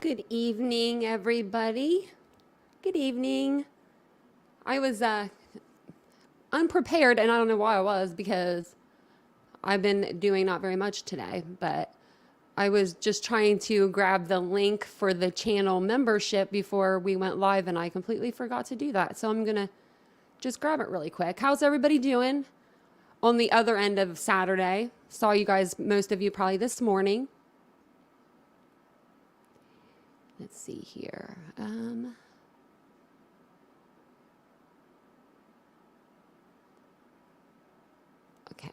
Good evening, everybody. Good evening. I was unprepared, and I don't know why I was, because I've been doing not very much today, but I was just trying to grab the link for the channel membership before we went live, and I completely forgot to do that. So I'm going to just grab it really quick. How's everybody doing on the other end of Saturday? Saw you guys, most of you probably this morning. Let's see here. Okay,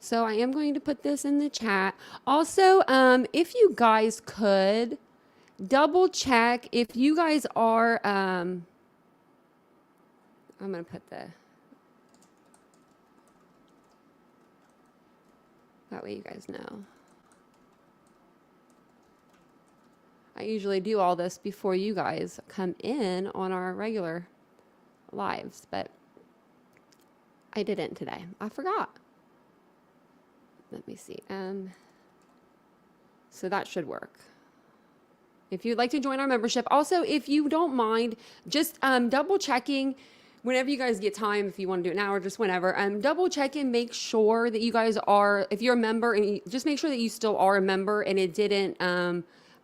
so I am going to put this in the chat. Also, if you guys could double check if you guys are, I'm going to put that way you guys know. I usually do all this before you guys come in on our regular lives, but I didn't today. I forgot. Let me see. So that should work. If you'd like to join our membership. Also, if you don't mind, just double checking whenever you guys get time, if you want to do it now or just whenever, double check and make sure that you guys are, if you're a member, and just make sure that you still are a member and it didn't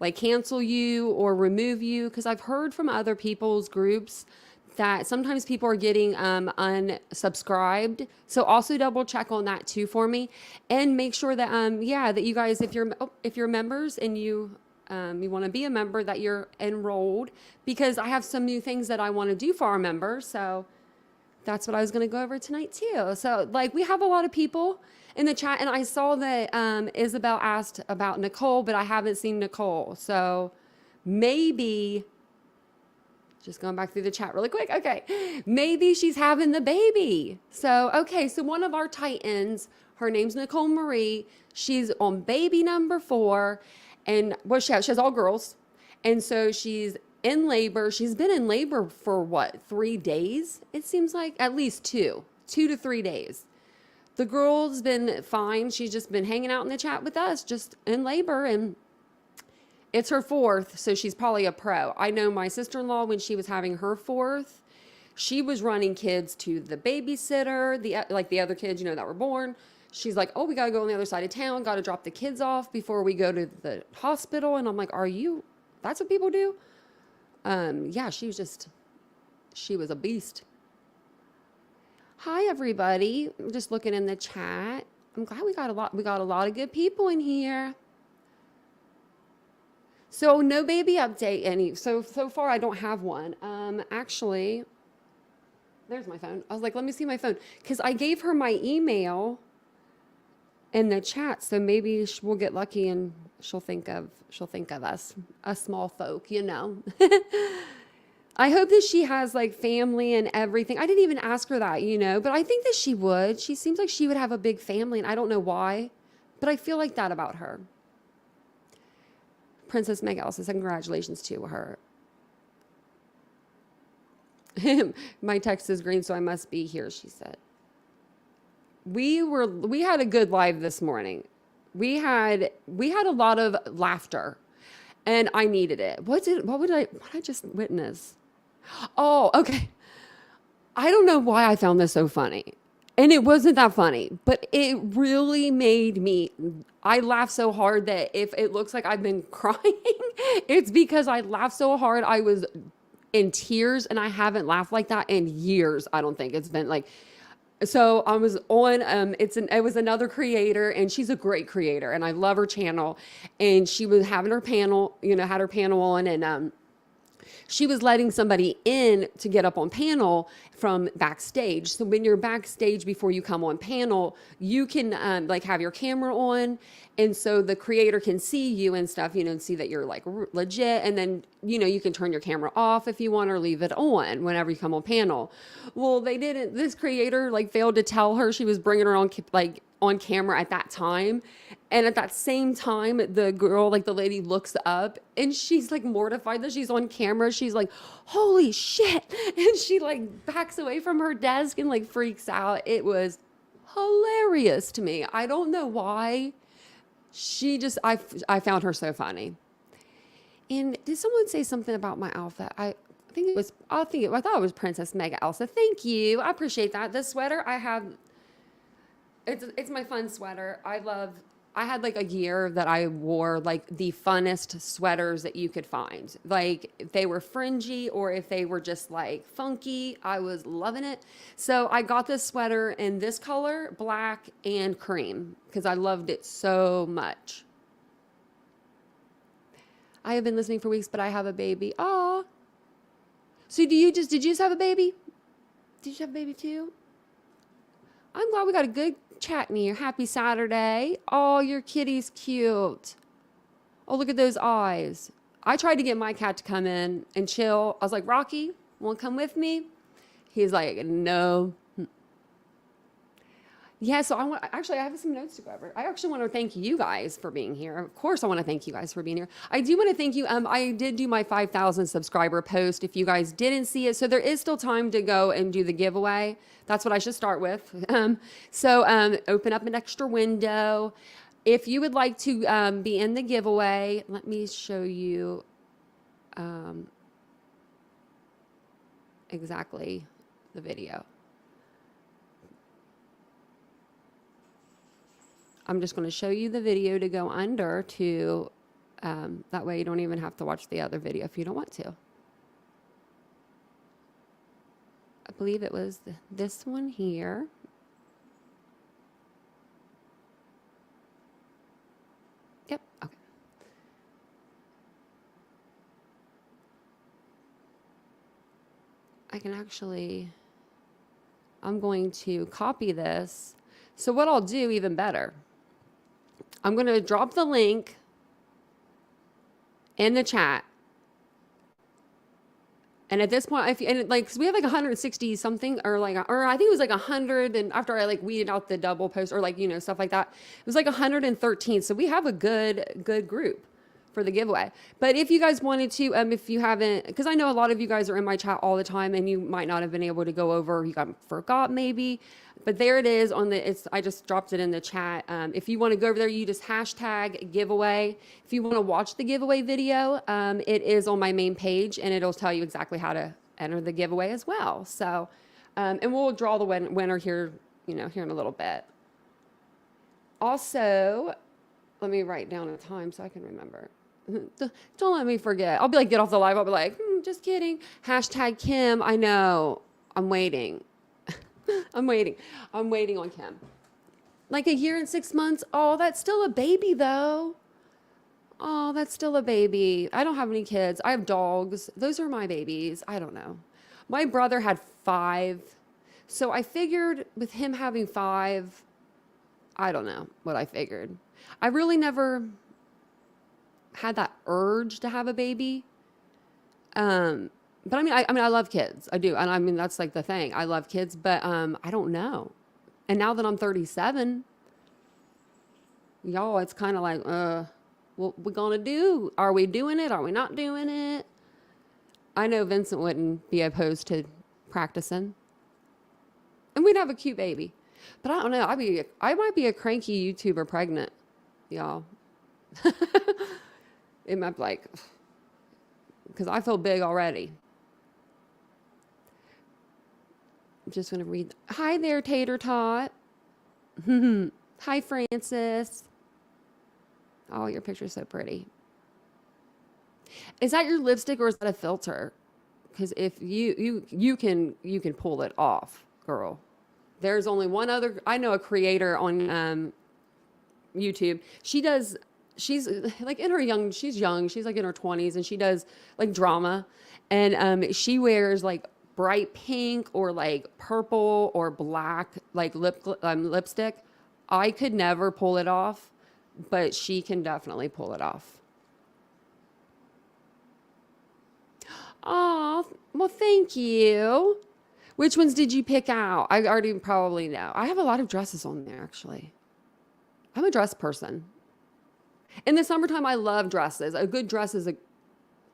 like cancel you or remove you, because I've heard from other people's groups that sometimes people are getting unsubscribed. So also double check on that too for me, and make sure that that you guys, if you're members and you want to be a member, that you're enrolled, because I have some new things that I want to do for our members. So that's what I was going to go over tonight too. So like, we have a lot of people in the chat, and I saw that Isabel asked about Nicole, but I haven't seen Nicole. So maybe, just going back through the chat really quick. Okay, maybe she's having the baby. So, okay, so one of our Titans, her name's Nicole Marie. She's on baby number 4, and well, she has all girls. And so she's in labor. She's been in labor for what, 3 days? It seems like at least 2 to 3 days. The girl's been fine. She's just been hanging out in the chat with us, just in labor, and it's her 4th, so she's probably a pro. I know my sister-in-law, when she was having her 4th, she was running kids to the babysitter, the other kids, that were born. She's like, oh, we got to go on the other side of town, got to drop the kids off before we go to the hospital. And I'm like, that's what people do? Yeah, she was a beast. Hi, everybody. I'm just looking in the chat. I'm glad we got a lot of good people in here. So no baby update so far I don't have one. Actually, there's my phone. I was like, let me see my phone, because I gave her my email in the chat, so maybe we'll get lucky and she'll think of us small folk, I hope that she has like family and everything. I didn't even ask her that, but I think that she would. She seems like she would have a big family, and I don't know why, but I feel like that about her. Princess Meg also said congratulations to her. My text is green, so I must be here, she said. We had a good live this morning. We had a lot of laughter, and I needed it. What did I just witness? Oh, okay. I don't know why I found this so funny. And it wasn't that funny, but it really made me, I laughed so hard that if it looks like I've been crying, it's because I laughed so hard. I was in tears, and I haven't laughed like that in years. I don't think it's been like, so I was on, it was another creator, and she's a great creator, and I love her channel. And she was having her panel, had her panel on, and she was letting somebody in to get up on panel from backstage. So when you're backstage before you come on panel, you can like have your camera on, and so the creator can see you and stuff, and see that you're like legit. And then you can turn your camera off if you want, or leave it on whenever you come on panel. Well, they didn't. This creator failed to tell her she was bringing her on on camera at that time. And at that same time, the girl, the lady, looks up, and she's mortified that she's on camera. She's like, holy shit. And she backs away from her desk and freaks out. It was hilarious to me. I don't know why. I found her so funny. And did someone say something about my outfit? I thought it was Princess Mega Elsa. Thank you. I appreciate that. This sweater I have, it's my fun sweater. I had like a year that I wore like the funnest sweaters that you could find. Like if they were fringy or if they were just like funky, I was loving it. So I got this sweater in this color, black and cream, because I loved it so much. I have been listening for weeks, but I have a baby. Aw. So did you just have a baby? Did you have a baby too? I'm glad we got a good chat in here. Happy Saturday. Oh, your kitty's cute. Oh, look at those eyes. I tried to get my cat to come in and chill. I was like, Rocky, want to come with me? He's like, no. Yeah, so I have some notes to go over. I actually want to thank you guys for being here. Of course, I want to thank you guys for being here. I do want to thank you. I did do my 5,000 subscriber post if you guys didn't see it. So there is still time to go and do the giveaway. That's what I should start with. Open up an extra window. If you would like to be in the giveaway, let me show you exactly the video. I'm just going to show you the video to go under to, that way you don't even have to watch the other video if you don't want to. I believe it was this one here. Yep, okay. I'm going to copy this. So what I'll do even better, I'm going to drop the link in the chat. And at this point, cause we have like 160 something or I think it was like 100. And after I like weeded out the double post or stuff like that, it was like 113. So we have a good group for the giveaway. But if you guys wanted to, if you haven't, because I know a lot of you guys are in my chat all the time and you might not have been able to go over, forgot maybe, but there it is I just dropped it in the chat. If you want to go over there, you just hashtag giveaway. If you want to watch the giveaway video, it is on my main page and it'll tell you exactly how to enter the giveaway as well. So, and we'll draw the winner here, here in a little bit. Also, let me write down a time so I can remember. Don't let me forget. I'll be like, get off the live. I'll be like, just kidding. Hashtag Kim. I know. I'm waiting. I'm waiting on Kim. Like a year and 6 months. Oh, that's still a baby though. Oh, that's still a baby. I don't have any kids. I have dogs. Those are my babies. I don't know. My brother had 5. So I figured with him having 5, I don't know what I figured. I really never had that urge to have a baby. But I love kids. I do. And that's like the thing. I love kids, but I don't know. And now that I'm 37, y'all, it's kind of like, what we gonna do? Are we doing it? Are we not doing it? I know Vincent wouldn't be opposed to practicing. And we'd have a cute baby. But I don't know. I might be a cranky YouTuber pregnant, y'all. It might be like, because I feel big already. I'm just going to read. Hi there, Tater Tot. Hi, Francis. Oh, your picture's so pretty. Is that your lipstick or is that a filter? Because if you can pull it off, girl. There's only one other. I know a creator on YouTube. She's like she's young. She's like in her 20s and she does like drama. And she wears like bright pink or like purple or black like lipstick. I could never pull it off, but she can definitely pull it off. Oh, well, thank you. Which ones did you pick out? I already probably know. I have a lot of dresses on there, actually. I'm a dress person. In the summertime, I love dresses. A good dress is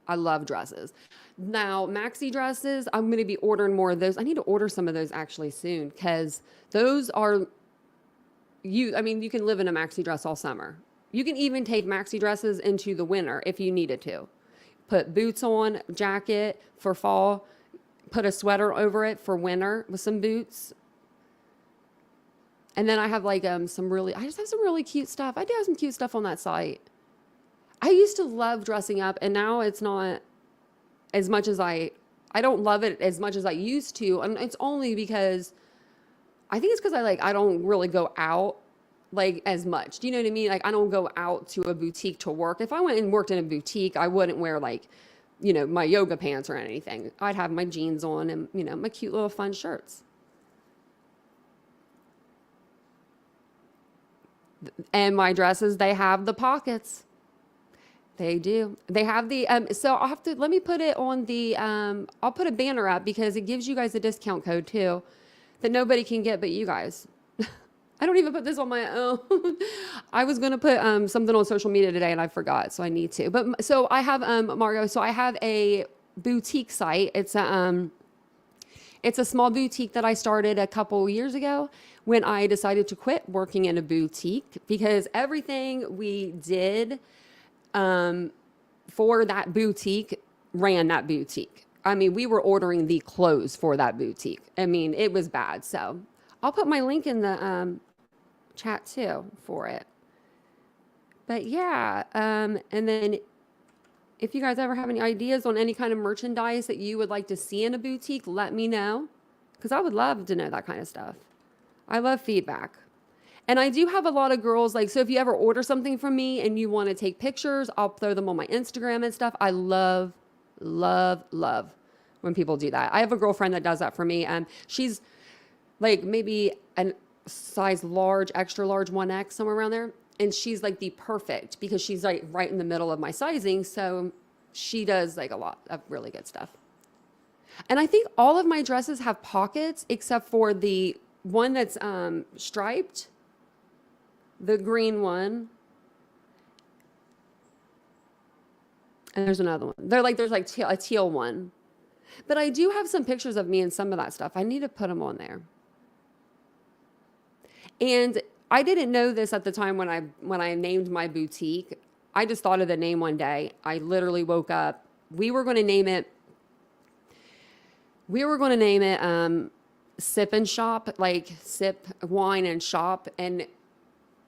I love dresses. Now, maxi dresses, I'm going to be ordering more of those. I need to order some of those actually soon because those are, you can live in a maxi dress all summer. You can even take maxi dresses into the winter if you needed to. put boots on, jacket for fall, put a sweater over it for winter with some boots. And then I have like I just have some really cute stuff. I do have some cute stuff on that site. I used to love dressing up, and now it's not as much as I don't love it as much as I used to. And it's only because I think it's because I don't really go out like as much. Do you know what I mean? Like I don't go out to a boutique to work. If I went and worked in a boutique, I wouldn't wear like, my yoga pants or anything. I'd have my jeans on and, my cute little fun shirts. And my dresses, they have the pockets. They do. They have the, so let me put it on the, I'll put a banner up because it gives you guys a discount code too that nobody can get but you guys. I don't even put this on my own. I was going to put something on social media today and I forgot, so I need to. But so I have, Margot, so I have a boutique site. It's a small boutique that I started a couple years ago when I decided to quit working in a boutique because everything we did for that boutique ran that boutique. I mean, we were ordering the clothes for that boutique. I mean, it was bad. So I'll put my link in the chat too for it. But yeah, and then if you guys ever have any ideas on any kind of merchandise that you would like to see in a boutique, let me know because I would love to know that kind of stuff. I love feedback. And I do have a lot of girls, so if you ever order something from me and you want to take pictures, I'll throw them on my Instagram and stuff. I love, love, love when people do that. I have a girlfriend that does that for me. She's like maybe a size large, extra large, 1X, somewhere around there. And she's like the perfect because she's like right in the middle of my sizing. So she does like a lot of really good stuff. And I think all of my dresses have pockets except for the one that's striped, the green one. And there's another one. There's like a teal one. But I do have some pictures of me in some of that stuff. I need to put them on there. And I didn't know this at the time when I named my boutique. I just thought of the name one day. I literally woke up. We were going to name it Sip and Shop, like sip wine and shop. And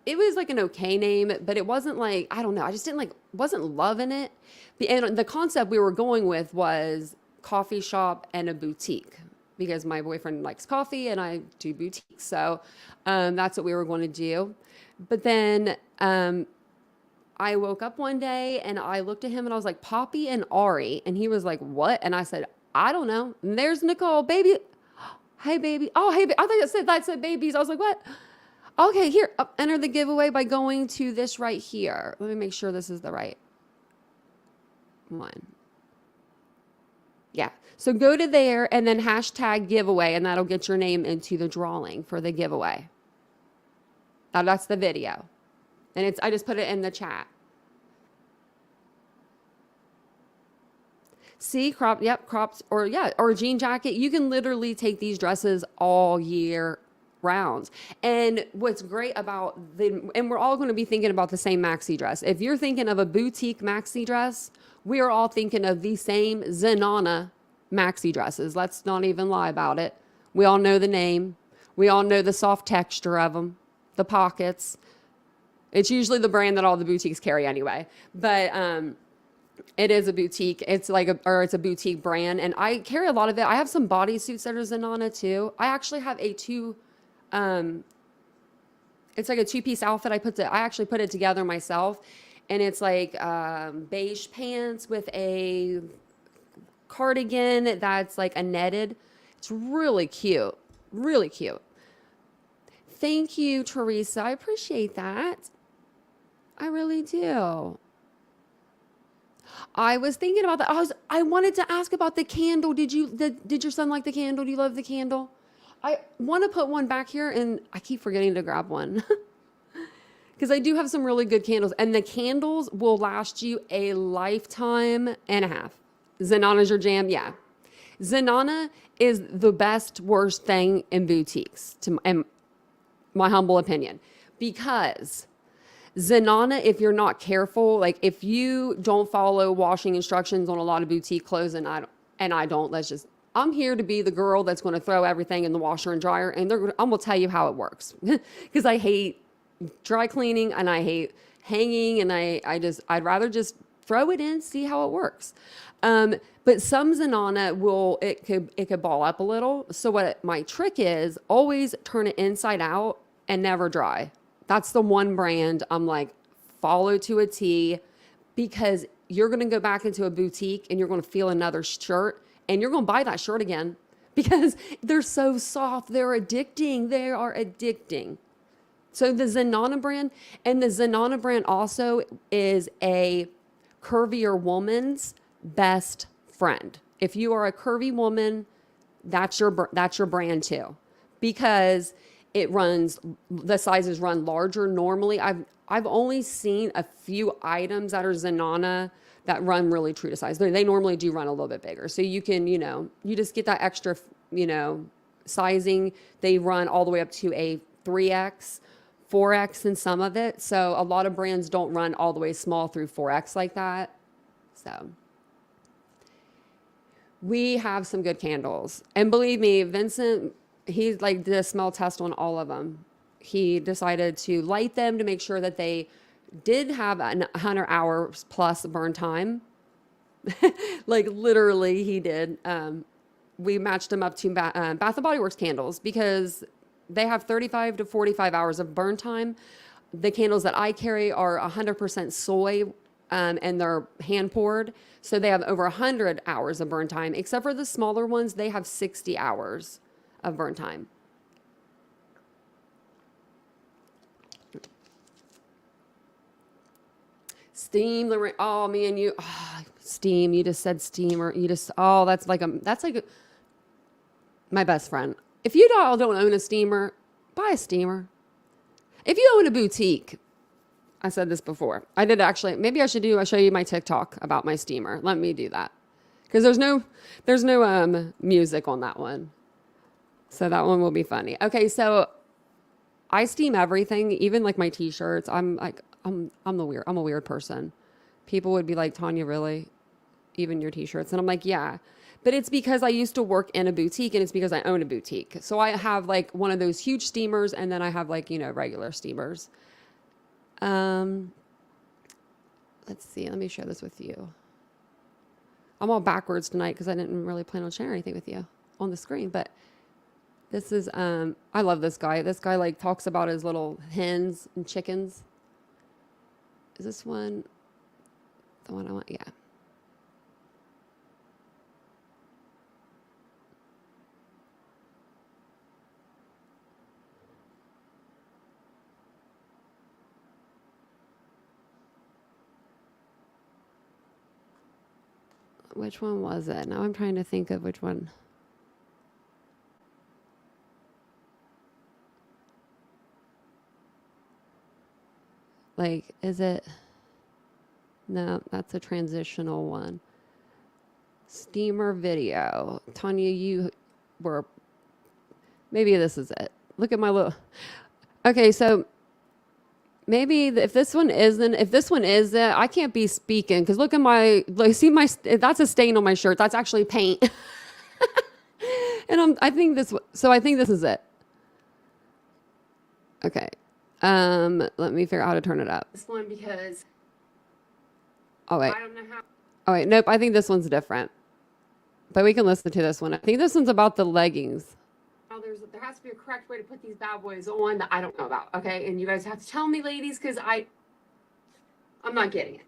it was like an okay name, but it wasn't like, I don't know. I just wasn't loving it. And the concept we were going with was coffee shop and a boutique because my boyfriend likes coffee and I do boutiques. So that's what we were going to do. But then I woke up one day and I looked at him and I was like, Poppy and Ari. And he was like, what? And I said, I don't know. And there's Nicole, baby. Hey, baby. Oh, hey, I think that said babies. I was like, what? Okay, here. Enter the giveaway by going to this right here. Let me make sure this is the right one. Yeah. So go to there and then hashtag giveaway and that'll get your name into the drawing for the giveaway. Now that's the video. And I just put it in the chat. See, cropped, or a jean jacket. You can literally take these dresses all year round. And what's great about and we're all going to be thinking about the same maxi dress. If you're thinking of a boutique maxi dress, we are all thinking of the same Zenana maxi dresses. Let's not even lie about it. We all know the name. We all know the soft texture of them, the pockets. It's usually the brand that all the boutiques carry anyway. But it is a boutique. It's it's a boutique brand. And I carry a lot of it. I have some bodysuits that are Zenana too. I actually have it's like a two-piece outfit. I actually put it together myself. And it's like beige pants with a cardigan that's like a netted. It's really cute. Really cute. Thank you, Teresa. I appreciate that. I really do. I was thinking about that. I wanted to ask about the candle. Did your son like the candle? Do you love the candle? I want to put one back here and I keep forgetting to grab one. Because I do have some really good candles. And the candles will last you a lifetime and a half. Zenana's your jam? Yeah. Zenana is the best, worst thing in boutiques, in my humble opinion. Because Zenana, if you're not careful, like if you don't follow washing instructions on a lot of boutique clothes, and I don't, I'm here to be the girl that's going to throw everything in the washer and dryer, and I'm going to tell you how it works because I hate dry cleaning and I hate hanging, and I'd rather just throw it in, see how it works. But some Zenana it could ball up a little. So my trick is always turn it inside out and never dry. That's the one brand I'm like, follow to a T, because you're going to go back into a boutique and you're going to feel another shirt and you're going to buy that shirt again because they're so soft. They're addicting. They are addicting. So the Zenana brand, and the Zenana brand also is a curvier woman's best friend. If you are a curvy woman, that's your brand too, because the sizes run larger normally. I've only seen a few items that are Zenana that run really true to size. They normally do run a little bit bigger. So you can, you just get that extra, sizing. They run all the way up to a 3X, 4X in some of it. So a lot of brands don't run all the way small through 4X like that. So we have some good candles. And believe me, Vincent, he did a smell test on all of them. He decided to light them to make sure that they did have 100 hours plus burn time. Literally he did. We matched them up to Bath & Body Works candles because they have 35 to 45 hours of burn time. The candles that I carry are 100% soy, and they're hand poured. So they have over 100 hours of burn time, except for the smaller ones. They have 60 hours of burn time. Steam, oh man, steam, you just said steamer. That's like my best friend. If you don't own a steamer, buy a steamer. If you own a boutique, I said this before. I did actually. Maybe I'll show you my TikTok about my steamer. Let me do that. Because there's no music on that one. So that one will be funny. Okay, so I steam everything, even like my t-shirts. I'm a weird person. People would be like, Tanya, really? Even your t-shirts? And I'm like, yeah. But it's because I used to work in a boutique, and it's because I own a boutique. So I have like one of those huge steamers, and then I have like, regular steamers. Let's see. Let me share this with you. I'm all backwards tonight because I didn't really plan on sharing anything with you on the screen. But this is, I love this guy. This guy talks about his little hens and chickens. Is this one the one I want? Yeah. Which one was it? Now I'm trying to think of which one. Is it? No, that's a transitional one. Steamer video. Tanya, you were, maybe this is it. Look at my little, okay, so maybe if this one is it, I can't be speaking because look at see that's a stain on my shirt. That's actually paint. And I think this is it. Okay. Let me figure out how to turn it up. This one because, oh wait. I don't know how. Oh wait, nope, I think this one's different. But we can listen to this one. I think this one's about the leggings. There has to be a correct way to put these bad boys on that I don't know about, okay? And you guys have to tell me, ladies, because I'm not getting it.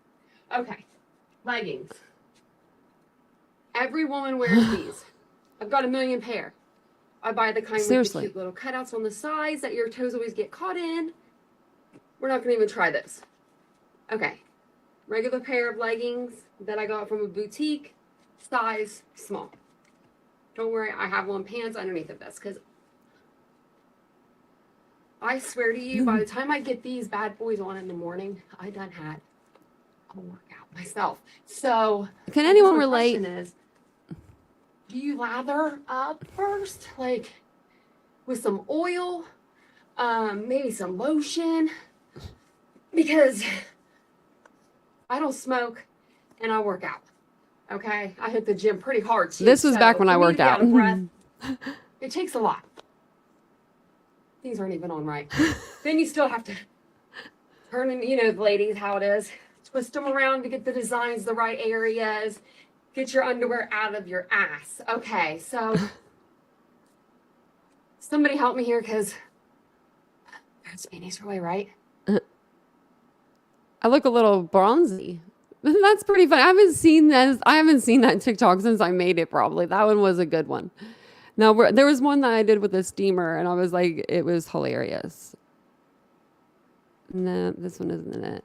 Okay, leggings. Every woman wears these. I've got a million pair. I buy the kind with the cute little cutouts on the sides that your toes always get caught in. We're not going to even try this. Okay, regular pair of leggings that I got from a boutique, size small. Don't worry, I have on pants underneath of this because I swear to you, by the time I get these bad boys on in the morning, I done had a workout myself. So, can anyone relate? Is, do you lather up first, with some oil, maybe some lotion, because I don't smoke and I work out. Okay, I hit the gym pretty hard too. This was back when I worked out. Out of breath, it takes a lot. These aren't even on right. Then you still have to turn in, you know, ladies, how it is. Twist them around to get the designs, the right areas. Get your underwear out of your ass. Okay, so somebody help me here because that's panties are away, right? I look a little bronzy. That's pretty funny. I haven't seen that TikTok since I made it probably. That one was a good one. Now, there was one that I did with a steamer, and I was like, it was hilarious. No, this one isn't in it.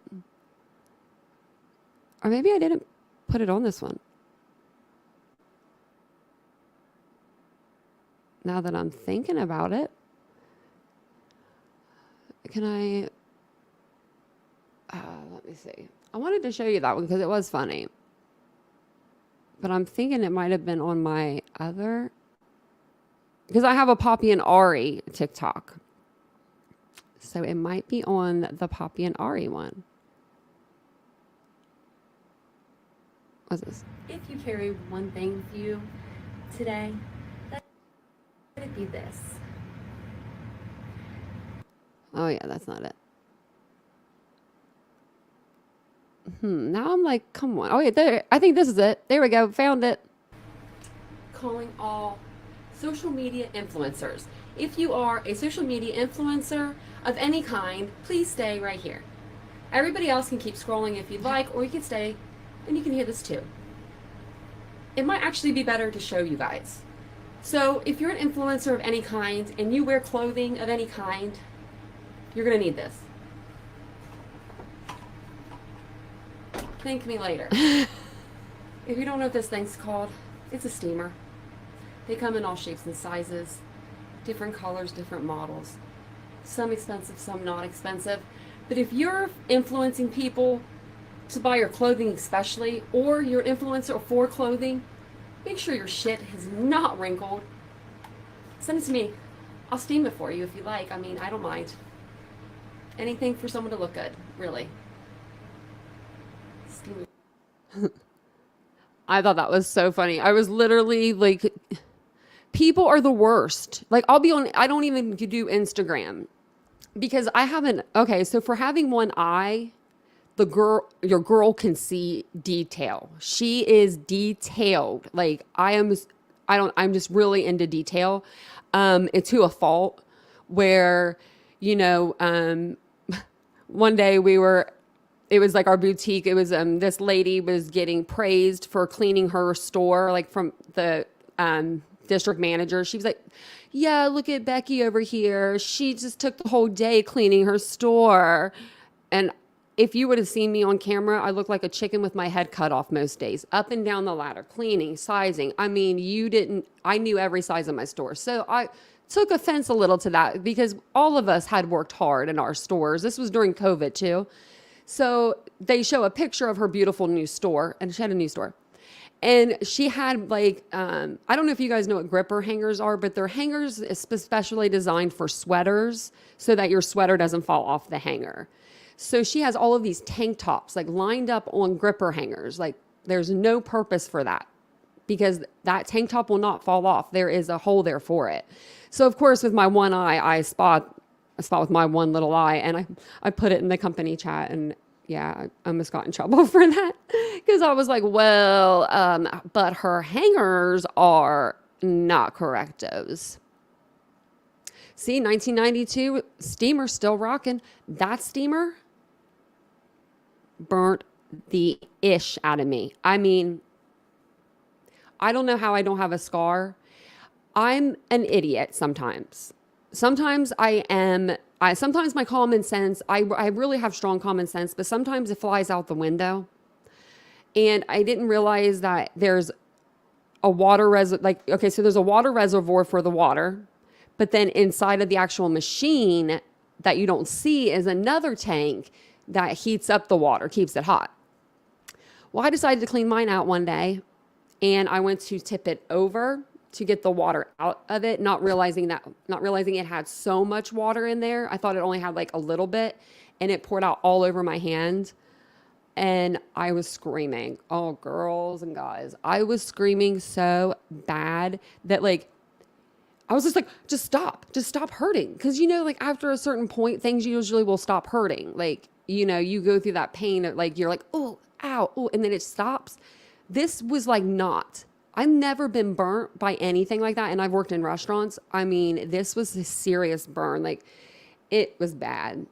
Or maybe I didn't put it on this one. Now that I'm thinking about it, can I... let me see. I wanted to show you that one because it was funny. But I'm thinking it might have been on my other... Because I have a Poppy and Ari TikTok. So it might be on the Poppy and Ari one. What's this? If you carry one thing with you today, let it be this. Oh yeah, that's not it. Now I'm like, come on. Oh yeah, there. I think this is it. There we go. Found it. Calling all social media influencers. If you are a social media influencer of any kind, please stay right here. Everybody else can keep scrolling if you'd like, or you can stay and you can hear this too. It might actually be better to show you guys. So if you're an influencer of any kind and you wear clothing of any kind, you're gonna need this. Thank me later. If you don't know what this thing's called, it's a steamer. They come in all shapes and sizes, different colors, different models. Some expensive, some not expensive. But if you're influencing people to buy your clothing especially, or you're an influencer for clothing, make sure your shit is not wrinkled. Send it to me. I'll steam it for you if you like. I mean, I don't mind. Anything for someone to look good, really. Steam it. I thought that was so funny. I was literally like, people are the worst. Like, I'll be on, I don't even do Instagram because I haven't, okay, so for having one eye, your girl can see detail. She is detailed. Like, I'm just really into detail. It's to a fault where, you know, one day it was like our boutique. It was, this lady was getting praised for cleaning her store, like from the, district manager. She was like, yeah, look at Becky over here. She just took the whole day cleaning her store. And if you would have seen me on camera, I look like a chicken with my head cut off most days, up and down the ladder, cleaning, sizing. I mean, I knew every size of my store. So I took offense a little to that because all of us had worked hard in our stores. This was during COVID too. So they show a picture of her beautiful new store, and she had a new store. And she had like, I don't know if you guys know what gripper hangers are, but they're hangers especially designed for sweaters so that your sweater doesn't fall off the hanger. So she has all of these tank tops like lined up on gripper hangers. Like there's no purpose for that because that tank top will not fall off. There is a hole there for it. So of course with my one eye, I spot with my one little eye, and I put it in the company chat, and yeah, I almost got in trouble for that because I was like, well, but her hangers are not correctives. See, 1992, steamer still rocking. That steamer burnt the ish out of me. I mean, I don't know how I don't have a scar. I'm an idiot sometimes. Sometimes sometimes my common sense, I really have strong common sense, but sometimes it flies out the window. And I didn't realize that there's a water so there's a water reservoir for the water, but then inside of the actual machine that you don't see is another tank that heats up the water, keeps it hot. Well, I decided to clean mine out one day, and I went to tip it over to get the water out of it, not realizing it had so much water in there. I thought it only had like a little bit, and it poured out all over my hand. And I was screaming. Oh, girls and guys, I was screaming so bad that like, I was just like, just stop hurting. Cause like after a certain point, things usually will stop hurting. Like, you go through that pain of like, you're like, oh, ow, oh, and then it stops. This was like not. I've never been burnt by anything like that. And I've worked in restaurants. I mean, this was a serious burn. Like, it was bad.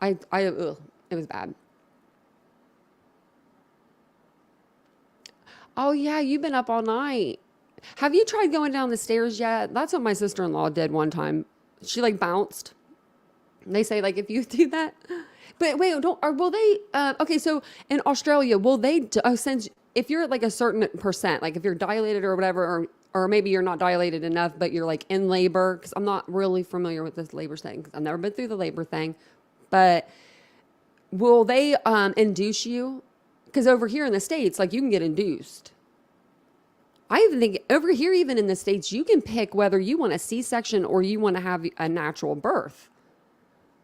Ugh, it was bad. Oh, yeah, you've been up all night. Have you tried going down the stairs yet? That's what my sister-in-law did one time. She like bounced. They say like if you do that, but wait, don't or will they? Okay, so in Australia, will they? Since if you're at like a certain percent, like if you're dilated or whatever, or maybe you're not dilated enough, but you're like in labor. Because I'm not really familiar with this labor thing. Because I've never been through the labor thing, but will they induce you? Because over here in the States, like you can get induced. I even think over here, even in the States, you can pick whether you want a C-section or you want to have a natural birth.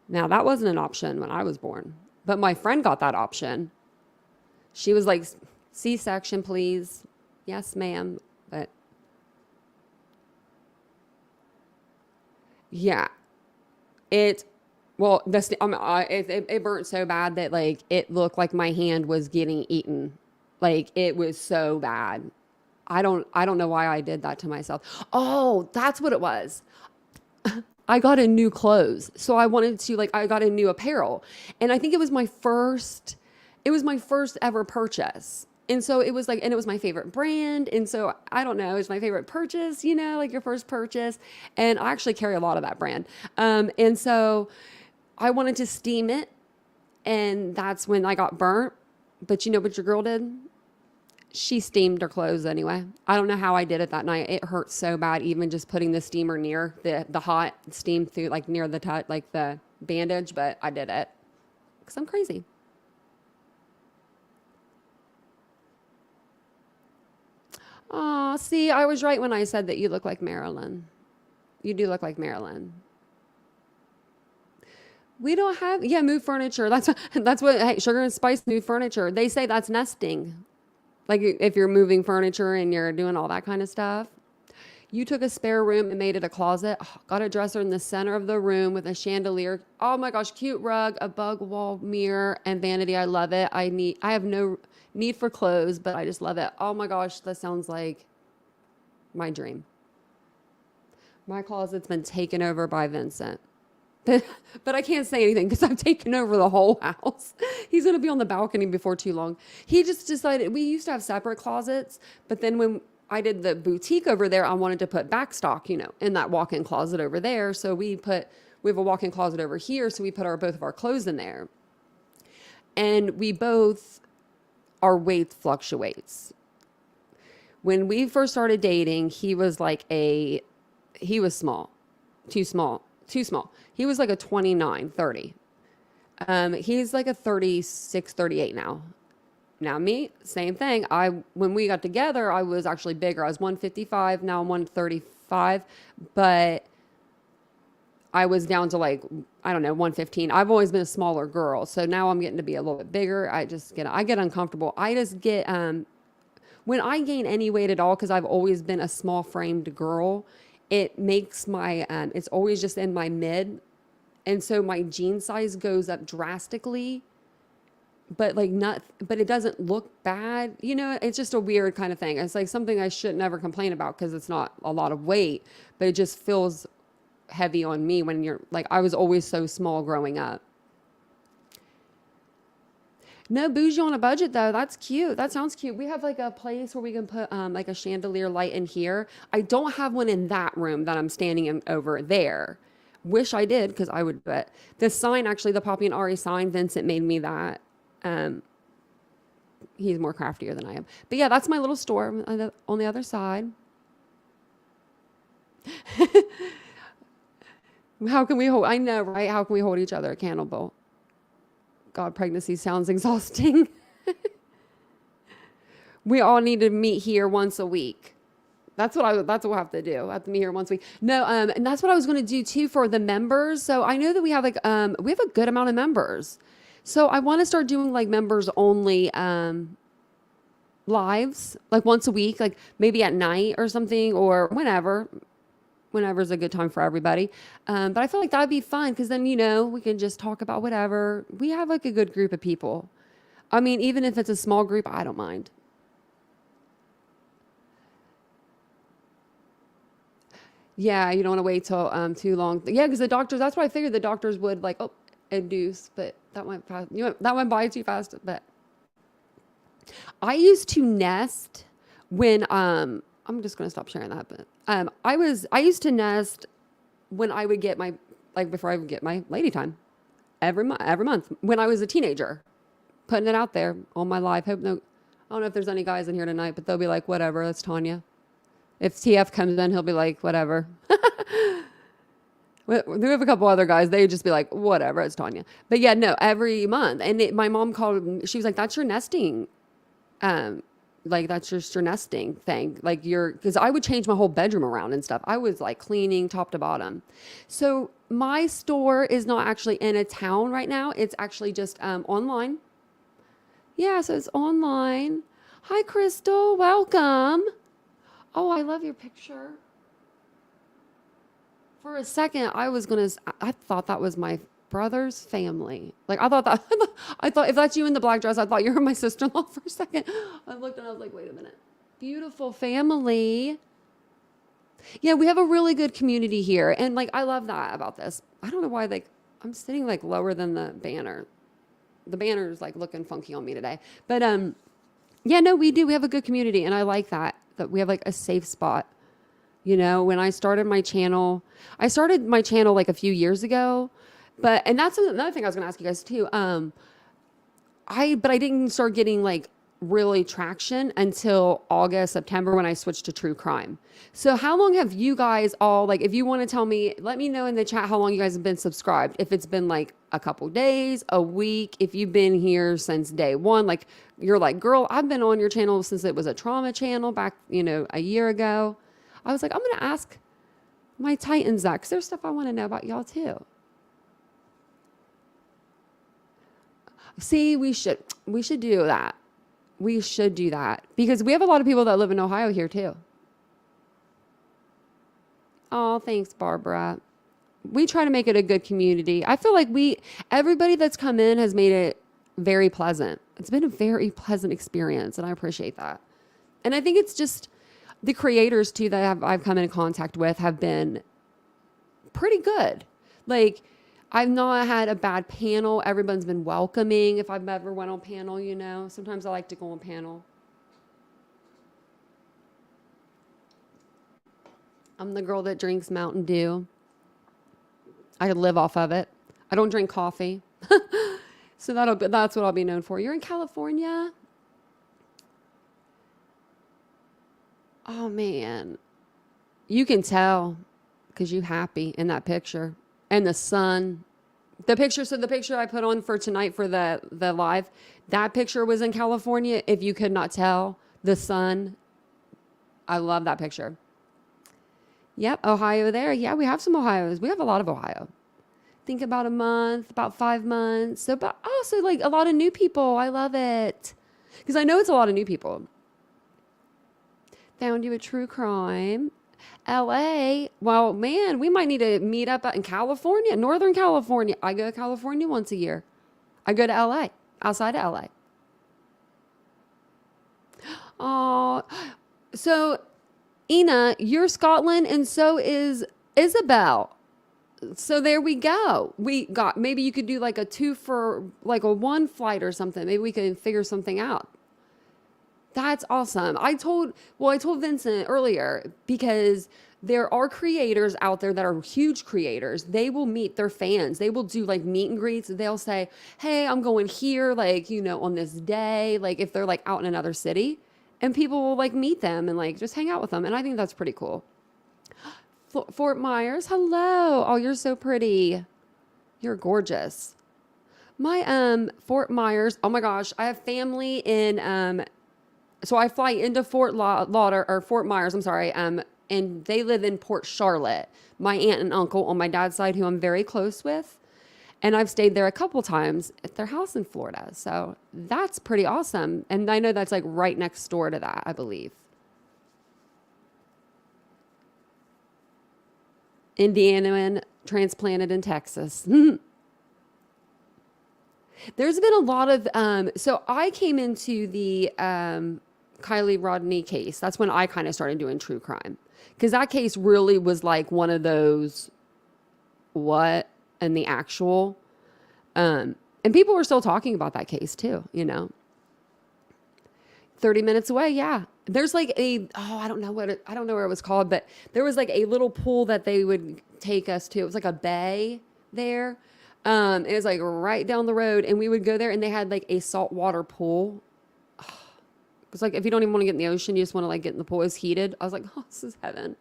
Now, that wasn't an option when I was born, but my friend got that option. She was like, C-section, please. Yes, ma'am. But yeah, well, it burnt so bad that like it looked like my hand was getting eaten. Like it was so bad. I don't know why I did that to myself. Oh, that's what it was. I got a new clothes. So I wanted to I got a new apparel. And I think it was my first ever purchase. And so it was and it was my favorite brand. And so I don't know, it's my favorite purchase, like your first purchase. And I actually carry a lot of that brand. And so I wanted to steam it. And that's when I got burnt. But you know what your girl did? She steamed her clothes anyway. I don't know how I did it that night. It hurt so bad, even just putting the steamer near the hot steam through, near the the bandage. But I did it because I'm crazy. Oh, see, I was right when I said that you look like Marilyn. You do look like Marilyn. We don't have, move furniture. That's what, hey, Sugar and Spice move furniture. They say that's nesting. Like if you're moving furniture and you're doing all that kind of stuff. You took a spare room and made it a closet. Oh, got a dresser in the center of the room with a chandelier. Oh my gosh, cute rug, a bug wall mirror, and vanity. I love it. I have no need for clothes, but I just love it. Oh my gosh, that sounds like my dream. My closet's been taken over by Vincent. But I can't say anything because I've taken over the whole house. He's going to be on the balcony before too long. He just decided, we used to have separate closets, but then when I did the boutique over there, I wanted to put backstock, in that walk-in closet over there. So we have a walk-in closet over here. So we put both of our clothes in there. And our weight fluctuates. When we first started dating, he was he was small, too small. He was like a 29, 30. He's like a 36, 38 now. Now me, same thing. When we got together, I was actually bigger. I was 155. Now I'm 135, but I was down to I don't know, 115. I've always been a smaller girl. So now I'm getting to be a little bit bigger. I get uncomfortable. I just get, when I gain any weight at all, cause I've always been a small framed girl, it makes it's always just in my mid. And so my jean size goes up drastically, but but it doesn't look bad. It's just a weird kind of thing. It's like something I should never complain about because it's not a lot of weight, but it just feels heavy on me when you're I was always so small growing up. No bougie on a budget though. That's cute. That sounds cute. We have a place where we can put a chandelier light in here. I don't have one in that room that I'm standing in over there. Wish I did because I would do it. This sign, actually, the Poppy and Ari sign, Vincent made me that. He's more craftier than I am. But yeah, that's my little store on the other side. How can we hold? I know, right? How can we hold each other accountable? God, pregnancy sounds exhausting. We all need to meet here once a week. That's what we'll have to do. I have to meet here once a week. No, and that's what I was going to do too for the members. So I know that we have we have a good amount of members. So I want to start doing like members only, lives like once a week, like maybe at night or something or whenever's a good time for everybody. But I feel like that'd be fun because then, we can just talk about whatever. We have like a good group of people. I mean, even if it's a small group, I don't mind. Yeah, you don't want to wait till too long. Yeah, because the doctors, that's what I figured the doctors would like, oh, induce, but that went fast. That went by too fast. But I used to nest when I'm just gonna stop sharing that, but I used to nest when I would get my before I would get my lady time every month when I was a teenager, putting it out there all my life. Hope no, I don't know if there's any guys in here tonight, but they'll be like, whatever, that's Tanya. If TF comes in, he'll be like, whatever. We have a couple other guys. They'd just be like, whatever, it's Tanya. But yeah, no, every month. And my mom called, she was like, that's your nesting. Like that's just your nesting thing. Like because I would change my whole bedroom around and stuff. I was like cleaning top to bottom. So my store is not actually in a town right now. It's actually just online. Yeah, so it's online. Hi, Crystal. Welcome. Oh, I love your picture. For a second, I thought that was my brother's family. Like I thought if that's you in the black dress, I thought you were my sister-in-law for a second. I looked and I was like, wait a minute. Beautiful family. Yeah, we have a really good community here. And like, I love that about this. I don't know why, like, I'm sitting like lower than the banner. The banner is like looking funky on me today. But, yeah, no, we do. We have a good community. And I like that we have like a safe spot. When I started my channel like a few years ago, and that's another thing I was going to ask you guys too. I didn't start getting like really traction until August, September when I switched to true crime. So how long have you guys all, like, if you want to tell me, let me know in the chat how long you guys have been subscribed. If it's been like a couple days, a week, if you've been here since day one, like you're like, girl, I've been on your channel since it was a trauma channel back, a year ago. I was like, I'm going to ask my Titans that because there's stuff I want to know about y'all too. See, we should do that. We should do that because we have a lot of people that live in Ohio here too. Oh, thanks, Barbara. We try to make it a good community. I feel like everybody that's come in has made it very pleasant. It's been a very pleasant experience and I appreciate that. And I think it's just the creators too that I've come in contact with have been pretty good. Like, I've not had a bad panel. Everyone's been welcoming. If I've ever went on panel, sometimes I like to go on panel. I'm the girl that drinks Mountain Dew. I could live off of it. I don't drink coffee. So that's what I'll be known for. You're in California? Oh man. You can tell because you happy in that picture. And the sun, the picture I put on for tonight for the live, that picture was in California. If you could not tell, the sun, I love that picture. Yep, Ohio there. Yeah, we have some Ohios. We have a lot of Ohio. Think about a month, about 5 months. So like a lot of new people. I love it. Because I know it's a lot of new people. Found you a true crime. LA, well, man, we might need to meet up in California, Northern California. I go to California once a year. I go to LA, outside of LA. Oh, so Ina, you're Scotland and so is Isabel. So there we go. Maybe you could do like a 2 for like a 1 flight or something. Maybe we could figure something out. That's awesome. I told Vincent earlier because there are creators out there that are huge creators. They will meet their fans. They will do like meet and greets. They'll say, hey, I'm going here, like, on this day, like if they're like out in another city and people will like meet them and like just hang out with them. And I think that's pretty cool. Fort Myers. Hello. Oh, you're so pretty. You're gorgeous. My, Fort Myers. Oh my gosh. I have family in, So I fly into Fort Myers, I'm sorry, and they live in Port Charlotte. My aunt and uncle on my dad's side, who I'm very close with, and I've stayed there a couple times at their house in Florida. So that's pretty awesome. And I know that's like right next door to that, I believe. Indianoan transplanted in Texas. There's been a lot of, so I came into the Kylie Rodney case. That's when I kind of started doing true crime. Because that case really was like one of those, what, and the actual. And people were still talking about that case too, 30 minutes away, yeah. There's like I don't know where it was called, but there was like a little pool that they would take us to. It was like a bay there. It was like right down the road, and we would go there, and they had like a saltwater pool. It was like, if you don't even want to get in the ocean, you just want to like get in the pool. It's heated. I was like, oh, this is heaven.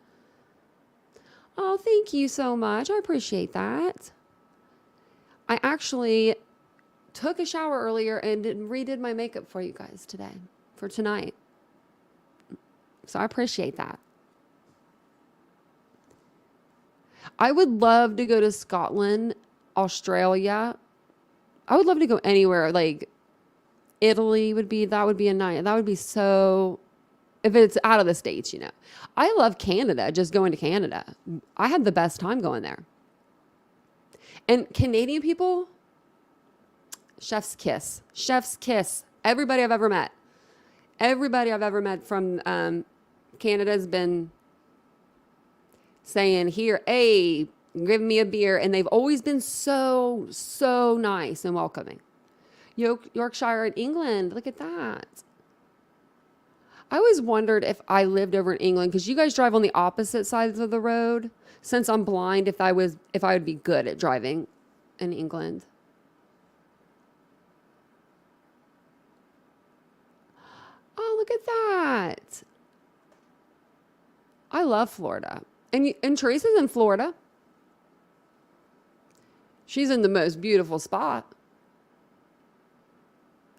Oh, thank you so much. I appreciate that. I actually took a shower earlier and redid my makeup for you guys today, for tonight. So I appreciate that. I would love to go to Scotland, Australia. I would love to go anywhere. Like Italy would be a night. That would be so, if it's out of the States, I love Canada, just going to Canada. I had the best time going there. And Canadian people, chef's kiss. Chef's kiss. Everybody I've ever met from Canada has been saying, here, hey, give me a beer. And they've always been so, so nice and welcoming. Yorkshire in England, look at that. I always wondered if I lived over in England, because you guys drive on the opposite sides of the road. Since I'm blind, if I would be good at driving in England. Oh, look at that. I love Florida. And Teresa's in Florida. She's in the most beautiful spot.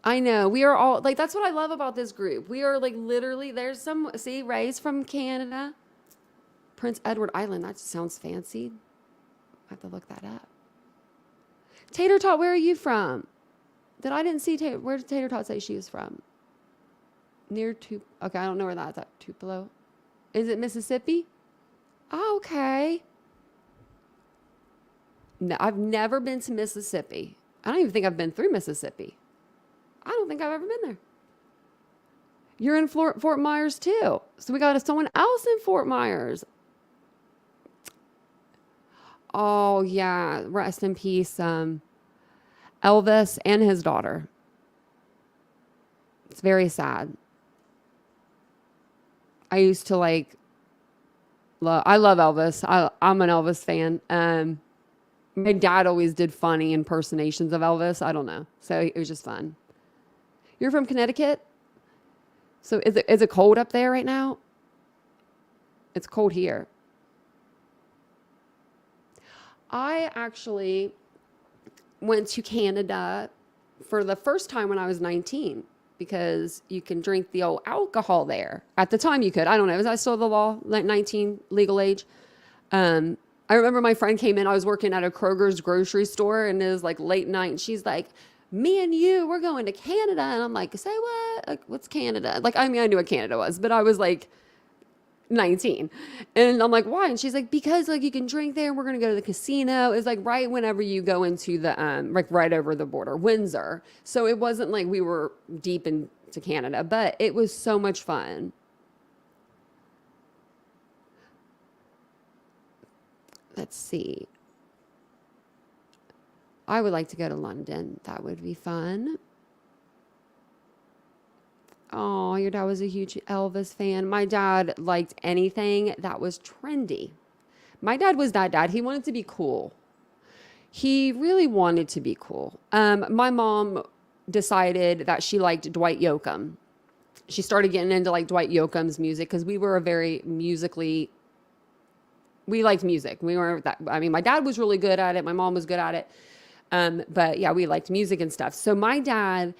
I know. We are all, like, that's what I love about this group. We are, like, literally, there's some, see, Ray's from Canada. Prince Edward Island. That sounds fancy. I have to look that up. Tater Tot, where are you from? I didn't see Tater. Where did Tater Tot say she was from? Near okay, I don't know where that's at. Tupelo. Is it Mississippi? Oh, okay. No, I've never been to Mississippi. I don't even think I've been through Mississippi. I don't think I've ever been there. You're in Fort Myers too. So we got someone else in Fort Myers. Oh yeah, rest in peace, Elvis and his daughter. It's very sad. I used to I love Elvis. I'm an Elvis fan. My dad always did funny impersonations of Elvis. I don't know. So it was just fun. You're from Connecticut? So is it cold up there right now? It's cold here. I actually went to Canada for the first time when I was 19, because you can drink the old alcohol there. At the time you could. I don't know. Is that still the law? Like 19, legal age? I remember my friend came in. I was working at a Kroger's grocery store, and it was like late night. And she's like, me and you, we're going to Canada. And I'm like, say what? Like, what's Canada? Like, I mean, I knew what Canada was, but I was like 19. And I'm like, why? And she's like, because like you can drink there, and we're going to go to the casino. It's like right whenever you go into the, like right over the border, Windsor. So it wasn't like we were deep into Canada, but it was so much fun. Let's see. I would like to go to London. That would be fun. Oh, your dad was a huge Elvis fan. My dad liked anything that was trendy. My dad was that dad. He wanted to be cool. He really wanted to be cool. My mom decided that she liked Dwight Yoakam. She started getting into like Dwight Yoakam's music, because we were we liked music. We weren't that, I mean, my dad was really good at it. My mom was good at it. But yeah, we liked music and stuff. So my dad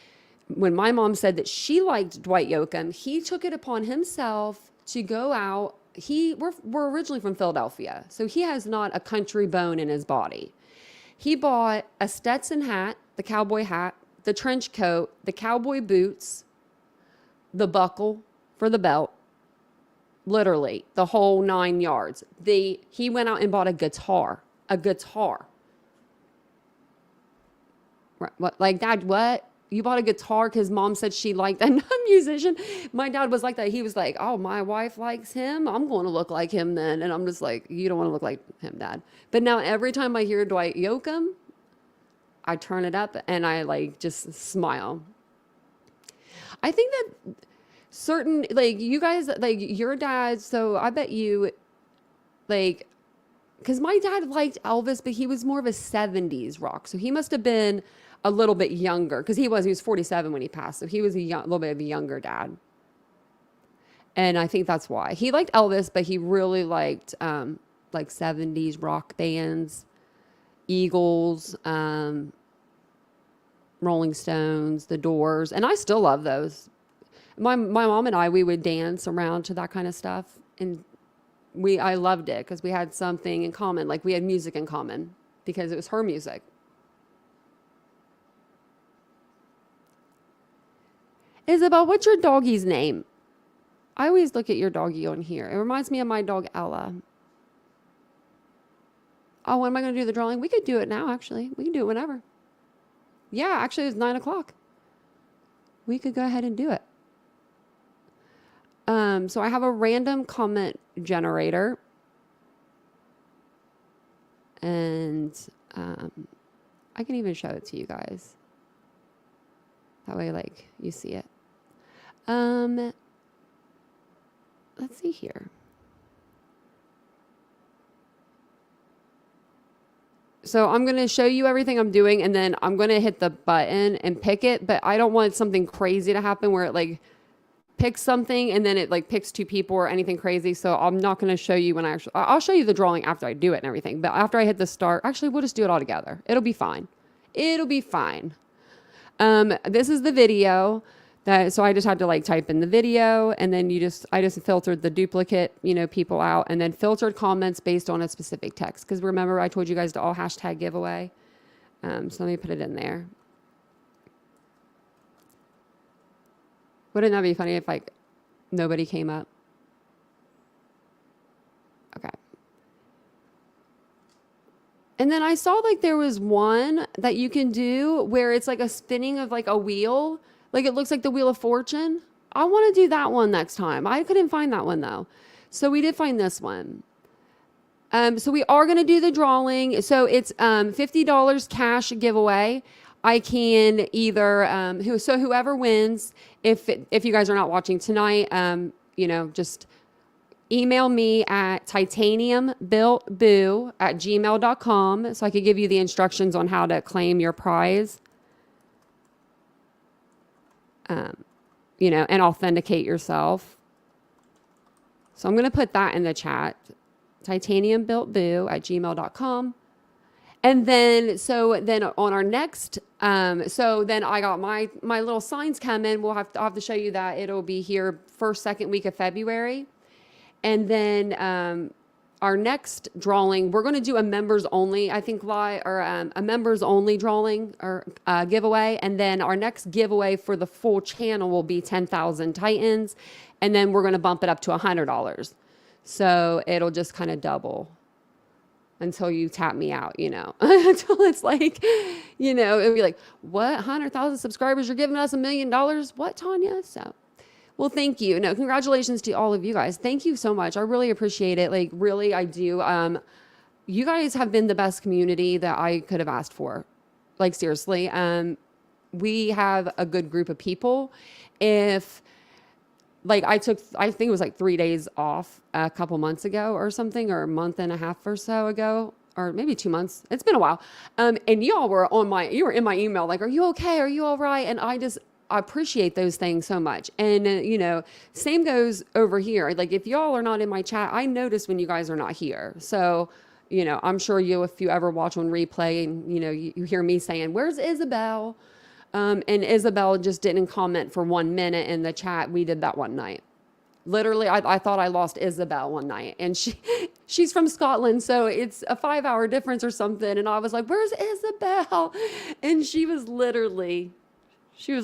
when my mom said that she liked Dwight Yoakam, he took it upon himself to go out. We're originally from Philadelphia, so he has not a country bone in his body. He bought a Stetson hat, the cowboy hat, the trench coat, the cowboy boots, the buckle for the belt, literally the whole 9 yards. He went out and bought a guitar. What, like, Dad, what? You bought a guitar because Mom said she liked a musician? My dad was like that. He was like, oh, my wife likes him. I'm going to look like him then. And I'm just like, you don't want to look like him, Dad. But now every time I hear Dwight Yoakam, I turn it up and I like just smile. I think that certain, like, you guys, like your dad, so I bet you, like, because my dad liked Elvis, but he was more of a 70s rock. So he must have been a little bit younger, because he was 47 when he passed. So he was a little bit of a younger dad. And I think that's why. He liked Elvis, but he really liked like 70s rock bands, Eagles, Rolling Stones, The Doors. And I still love those. My mom and I, we would dance around to that kind of stuff. And I loved it because we had something in common. Like, we had music in common because it was her music. Isabel, what's your doggy's name? I always look at your doggy on here. It reminds me of my dog, Ella. Oh, when am I going to do the drawing? We could do it now, actually. We can do it whenever. Yeah, actually, it's 9 o'clock. We could go ahead and do it. So I have a random comment generator. And I can even show it to you guys. That way, like, you see it. Let's see here. So I'm going to show you everything I'm doing, and then I'm going to hit the button and pick it, but I don't want something crazy to happen where it like picks something and then it like picks two people or anything crazy. So I'm not going to show you when I'll show you the drawing after I do it and everything. But after I hit the start, actually, we'll just do it all together. It'll be fine. It'll be fine. This is the video so I just had to like type in the video, and then I just filtered the duplicate, people out, and then filtered comments based on a specific text. Cause remember I told you guys to all hashtag giveaway. So let me put it in there. Wouldn't that be funny if like nobody came up? Okay. And then I saw like there was one that you can do where it's like a spinning of like a wheel. Like it looks like the Wheel of Fortune. I want to do that one next time. I couldn't find that one though. So we did find this one. So we are going to do the drawing. So it's $50 cash giveaway. I can either, whoever wins, if you guys are not watching tonight, just email me at TitaniumBuiltBoo@gmail.com so I could give you the instructions on how to claim your prize. And authenticate yourself. So I'm going to put that in the chat, TitaniumBuiltBoo@gmail.com. And then, on our next, then I got my little signs coming. I'll have to show you that. It'll be here first, second week of February. And then, our next drawing, we're going to do a members only, I think, a members only drawing or giveaway. And then our next giveaway for the full channel will be 10,000 Titans. And then we're going to bump it up to $100. So it'll just kind of double until you tap me out, until it's like, it'll be like, what? 100,000 subscribers? You're giving us $1 million? What, Tanya? So. Well, thank you. No, congratulations to all of you guys. Thank you so much. I really appreciate it. Like, really, I do. You guys have been the best community that I could have asked for. Like, seriously. We have a good group of people. If, like, I think it was like 3 days off a couple months ago or something, or a month and a half or so ago, or maybe 2 months. It's been a while. And y'all were you were in my email, like, are you okay? Are you all right? And I appreciate those things so much. And, same goes over here. Like, if y'all are not in my chat, I notice when you guys are not here. So, I'm sure if you ever watch on replay and, you hear me saying, where's Isabel? And Isabel just didn't comment for 1 minute in the chat. We did that one night. Literally, I thought I lost Isabel one night, and she's from Scotland, so it's a 5-hour difference or something. And I was like, "Where's Isabel?" And she was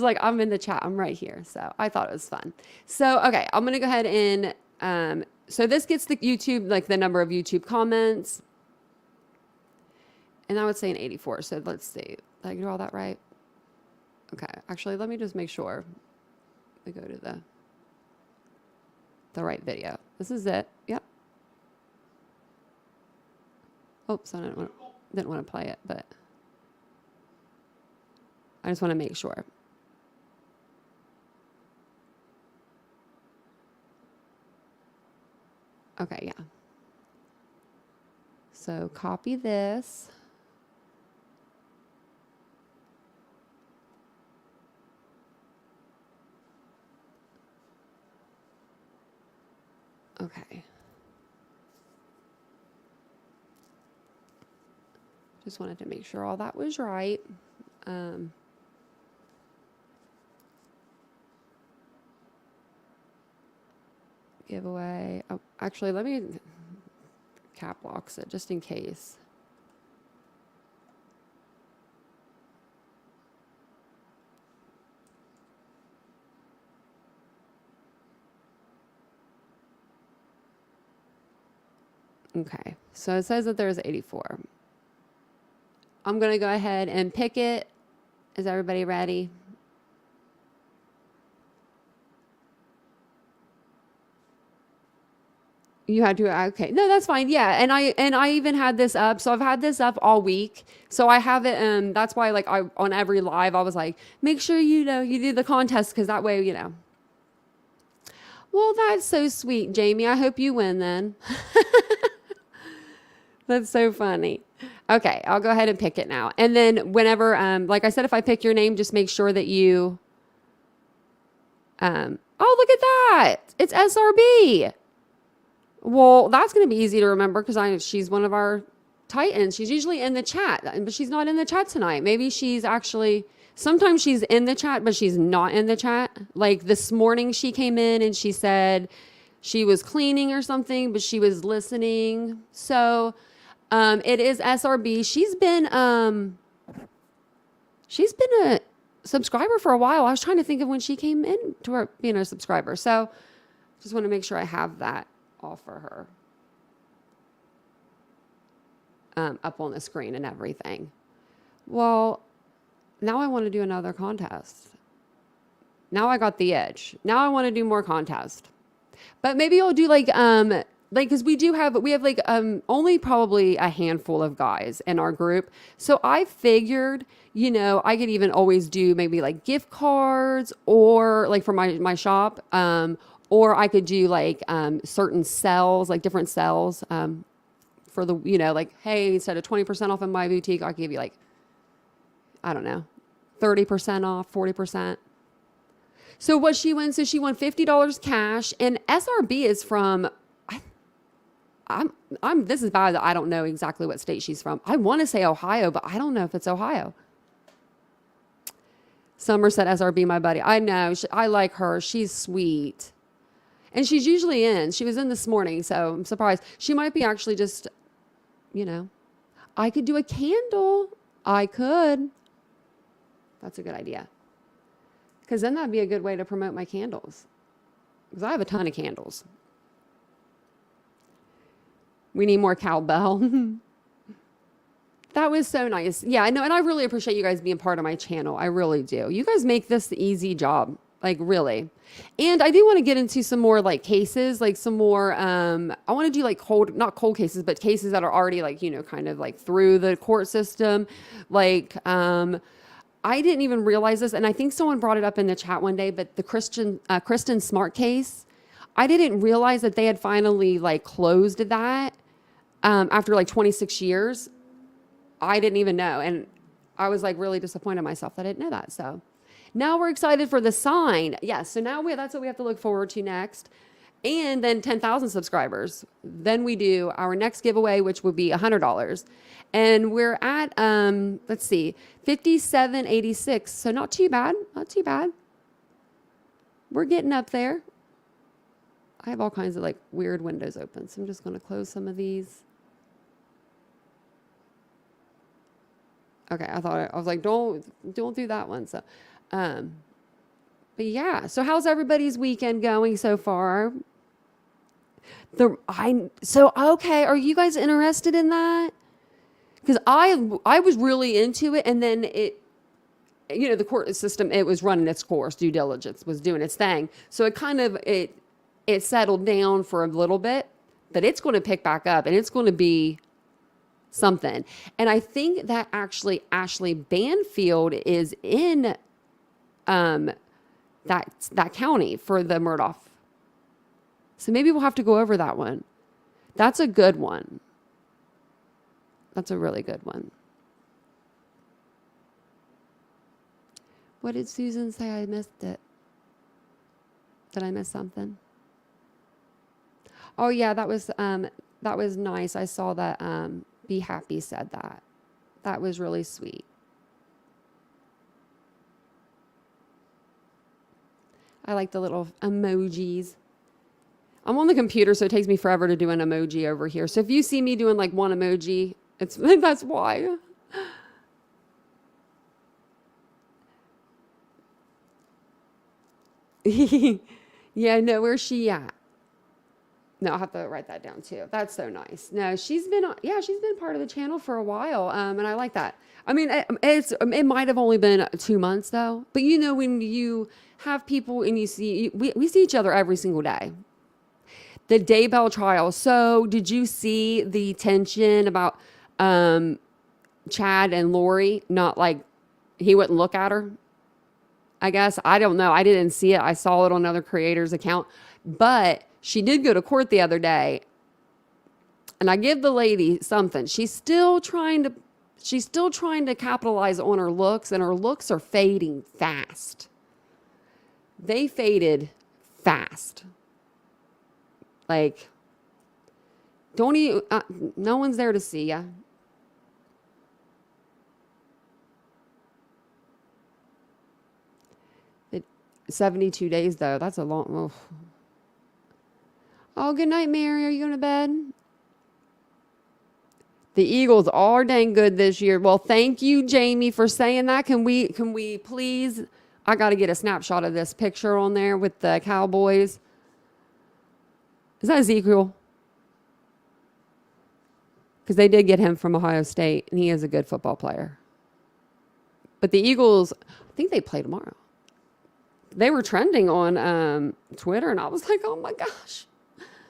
like, "I'm in the chat. I'm right here." So I thought it was fun. So okay, I'm gonna go ahead and so this gets the YouTube, like the number of YouTube comments, and I would say an 84. So let's see, did I get all that right? Okay, actually, let me just make sure. Let me go to the right video. This is it. Yep. Oops, I didn't want to play it, but I just want to make sure. Okay, yeah. So copy this. Okay. Just wanted to make sure all that was right. Giveaway. Oh, actually, let me cap locks it just in case. Okay, so it says that there's 84. I'm going to go ahead and pick it. Is everybody ready? You had to, okay. No, that's fine. Yeah. And I even had this up. So I've had this up all week. So I have it. That's why like on every live, I was like, make sure, you do the contest. Cause that way, Well, that's so sweet, Jamie. I hope you win then. That's so funny. Okay, I'll go ahead and pick it now. And then whenever, like I said, if I pick your name, just make sure that you, oh, look at that. It's SRB. Well, that's going to be easy to remember because she's one of our Titans. She's usually in the chat, but she's not in the chat tonight. Maybe sometimes she's in the chat, but she's not in the chat. Like this morning she came in and she said she was cleaning or something, but she was listening. So, it is SRB. She's been a subscriber for a while. I was trying to think of when she came in to her being a subscriber. So just want to make sure I have that all for her up on the screen and everything. Well, now I want to do another contest. Now I got the itch. Now I want to do more contests. But maybe I'll do because we have like only probably a handful of guys in our group. So I figured, I could even always do maybe like gift cards or like for my shop, or I could do like certain sales, like different sales for the, like, hey, instead of 20% off in my boutique, I'll give you like, I don't know, 30% off, 40%. So what she won, she won $50 cash, and SRB is from, this is bad that I don't know exactly what state she's from. I want to say Ohio, but I don't know if it's Ohio. Summer said SRB, my buddy. I know. I like her. She's sweet. And she's usually in. She was in this morning, so I'm surprised. She might be actually just, I could do a candle. I could. That's a good idea. Because then that'd be a good way to promote my candles. Because I have a ton of candles. We need more cowbell. That was so nice. Yeah, I know. And I really appreciate you guys being part of my channel. I really do. You guys make this the easy job. Like, really. And I do want to get into some more, like, cases. Like, some more, I want to do, like, not cold cases, but cases that are already, like, kind of, like, through the court system. Like, I didn't even realize this. And I think someone brought it up in the chat one day. But the Kristen Smart case, I didn't realize that they had finally, like, closed that. After like 26 years, I didn't even know. And I was like really disappointed in myself that I didn't know that. So now we're excited for the sign. Yes. So now that's what we have to look forward to next. and then 10,000 subscribers, then we do our next giveaway, which would be $100. And we're at, let's see, 5786. So not too bad. Not too bad. We're getting up there. I have all kinds of like weird windows open. So I'm just going to close some of these. Okay. I was like, don't do that one. So, but yeah. So how's everybody's weekend going so far? Okay. Are you guys interested in that? Because I was really into it, and then the court system, it was running its course, due diligence was doing its thing. So it settled down for a little bit, but it's going to pick back up, and it's going to be something. And I think that actually Ashley Banfield is in that county for the Murdoch. So maybe we'll have to go over that one. That's a good one. That's a really good one. What did Susan say? I missed it. Did I miss something? Oh yeah, that was nice. I saw that Be Happy said that. That was really sweet. I like the little emojis. I'm on the computer, so it takes me forever to do an emoji over here. So if you see me doing like one emoji, that's why. Yeah, no, where's she at? No, I'll have to write that down too. That's so nice. No, she's been part of the channel for a while, and I like that. I mean, it might have only been 2 months though, but when you have people and we see each other every single day. The Daybell trial. So did you see the tension about Chad and Lori? Not like he wouldn't look at her, I guess. I don't know. I didn't see it. I saw it on another creator's account. But she did go to court the other day. And I give the lady something. She's still trying to capitalize on her looks, and her looks are fading fast. They faded fast. Like, don't even, no one's there to see ya. It, 72 days though, that's a long, oh, good night, Mary. Are you going to bed? The Eagles are dang good this year. Well, thank you, Jamie, for saying that. Can we please, I got to get a snapshot of this picture on there with the Cowboys. Is that Ezekiel? Because they did get him from Ohio State, and he is a good football player. But the Eagles, I think they play tomorrow. They were trending on Twitter, and I was like, oh my gosh.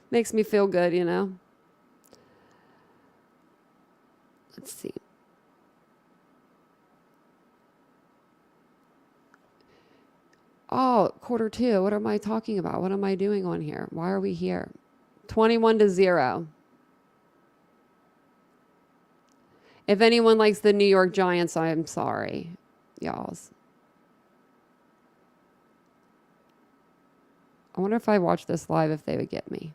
Makes me feel good, Let's see. Oh, Q2. What am I talking about? What am I doing on here? Why are we here? 21-0. If anyone likes the New York Giants, I'm sorry, y'all. I wonder if I watch this live, if they would get me.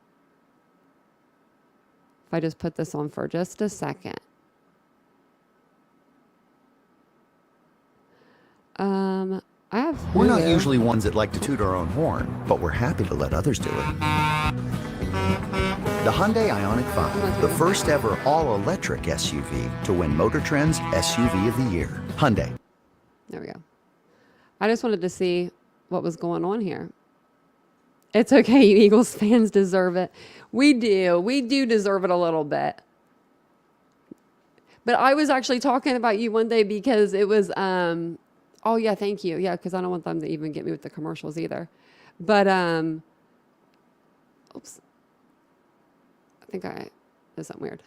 If I just put this on for just a second. We're not usually ones that like to toot our own horn, but we're happy to let others do it. The Hyundai Ioniq 5, the first ever all-electric SUV to win Motor Trend's SUV of the Year. Hyundai. There we go. I just wanted to see what was going on here. It's okay, you Eagles fans deserve it. We do. We do deserve it a little bit. But I was actually talking about you one day because it was, oh yeah, thank you. Yeah, because I don't want them to even get me with the commercials either. But, oops. I think I did something weird.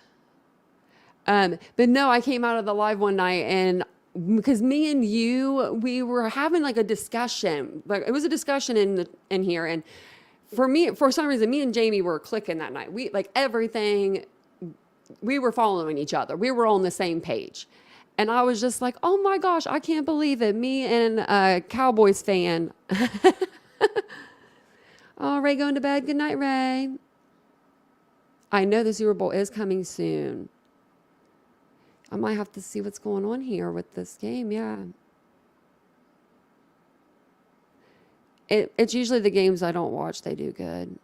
But no, I came out of the live one night, and because me and you, we were having like a discussion. Like it was a discussion in here, and for some reason, me and Jamie were clicking that night. We like everything. We were following each other. We were on the same page. And I was just like, oh my gosh, I can't believe it. Me and a Cowboys fan. All Ray going to bed. Good night, Ray. I know the Super Bowl is coming soon. I might have to see what's going on here with this game. Yeah. It's usually the games I don't watch. They do good.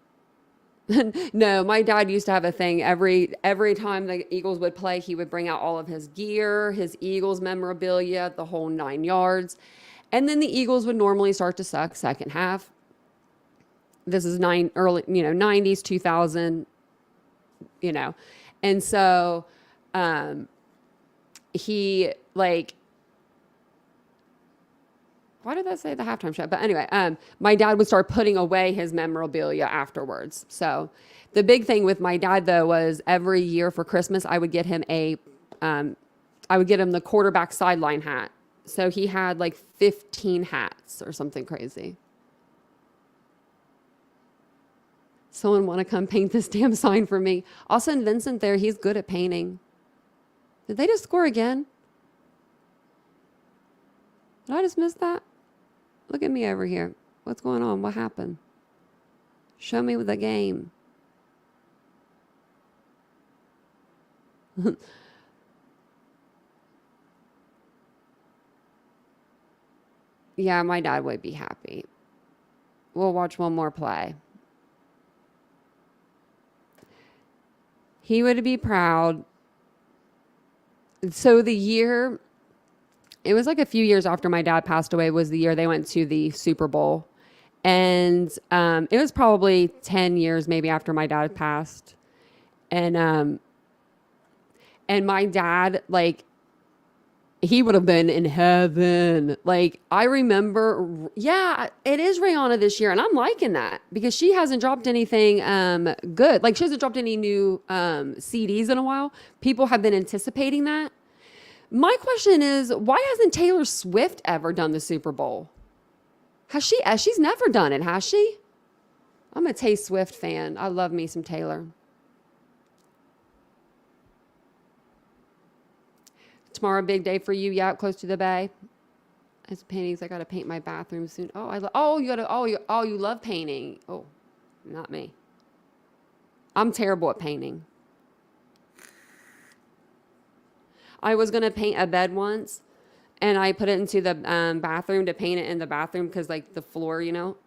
No, my dad used to have a thing. Every time the Eagles would play, he would bring out all of his gear, his Eagles memorabilia, the whole 9 yards. And then the Eagles would normally start to suck second half. This is early, 90s, 2000, And so he why did that say the halftime show? But anyway, my dad would start putting away his memorabilia afterwards. So the big thing with my dad, though, was every year for Christmas, I would get him the quarterback sideline hat. So he had 15 hats or something crazy. Someone want to come paint this damn sign for me? I'll send Vincent there. He's good at painting. Did they just score again? Did I just miss that? Look at me over here. What's going on? What happened? Show me the game. Yeah, my dad would be happy. We'll watch one more play. He would be proud. So it was a few years after my dad passed away was the year they went to the Super Bowl. And it was probably 10 years maybe after my dad passed. And my dad, he would have been in heaven. I remember, yeah, it is Rihanna this year. And I'm liking that because she hasn't dropped anything good. She hasn't dropped any new CDs in a while. People have been anticipating that. My question is, why hasn't Taylor Swift ever done the Super Bowl? Has she? She's never done it, has she? I'm a Tay Swift fan. I love me some Taylor. Tomorrow, big day for you. Yeah, up close to the bay. As paintings, I gotta paint my bathroom soon. You love painting. Oh, not me. I'm terrible at painting. I was going to paint a bed once, and I put it into the bathroom to paint it in the bathroom because, the floor,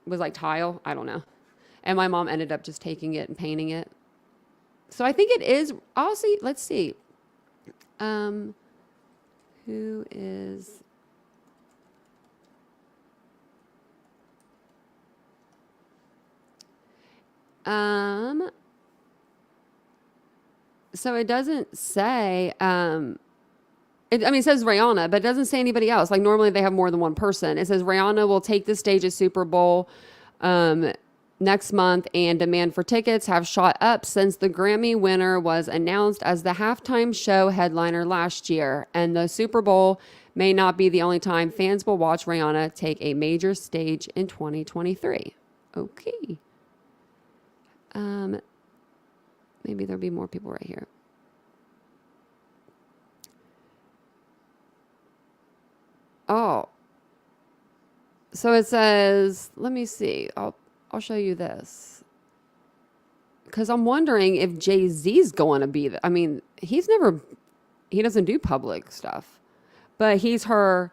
was tile. I don't know. And my mom ended up just taking it and painting it. So I think it is. I'll see. Let's see. Who is... So it doesn't say... It says Rihanna, but it doesn't say anybody else. Normally they have more than one person. It says Rihanna will take the stage at Super Bowl next month, and demand for tickets have shot up since the Grammy winner was announced as the halftime show headliner last year. And the Super Bowl may not be the only time fans will watch Rihanna take a major stage in 2023. Okay. Maybe there'll be more people right here. Oh, so it says, let me see. I'll show you this. Because I'm wondering if Jay-Z's going to be, he doesn't do public stuff, but he's her,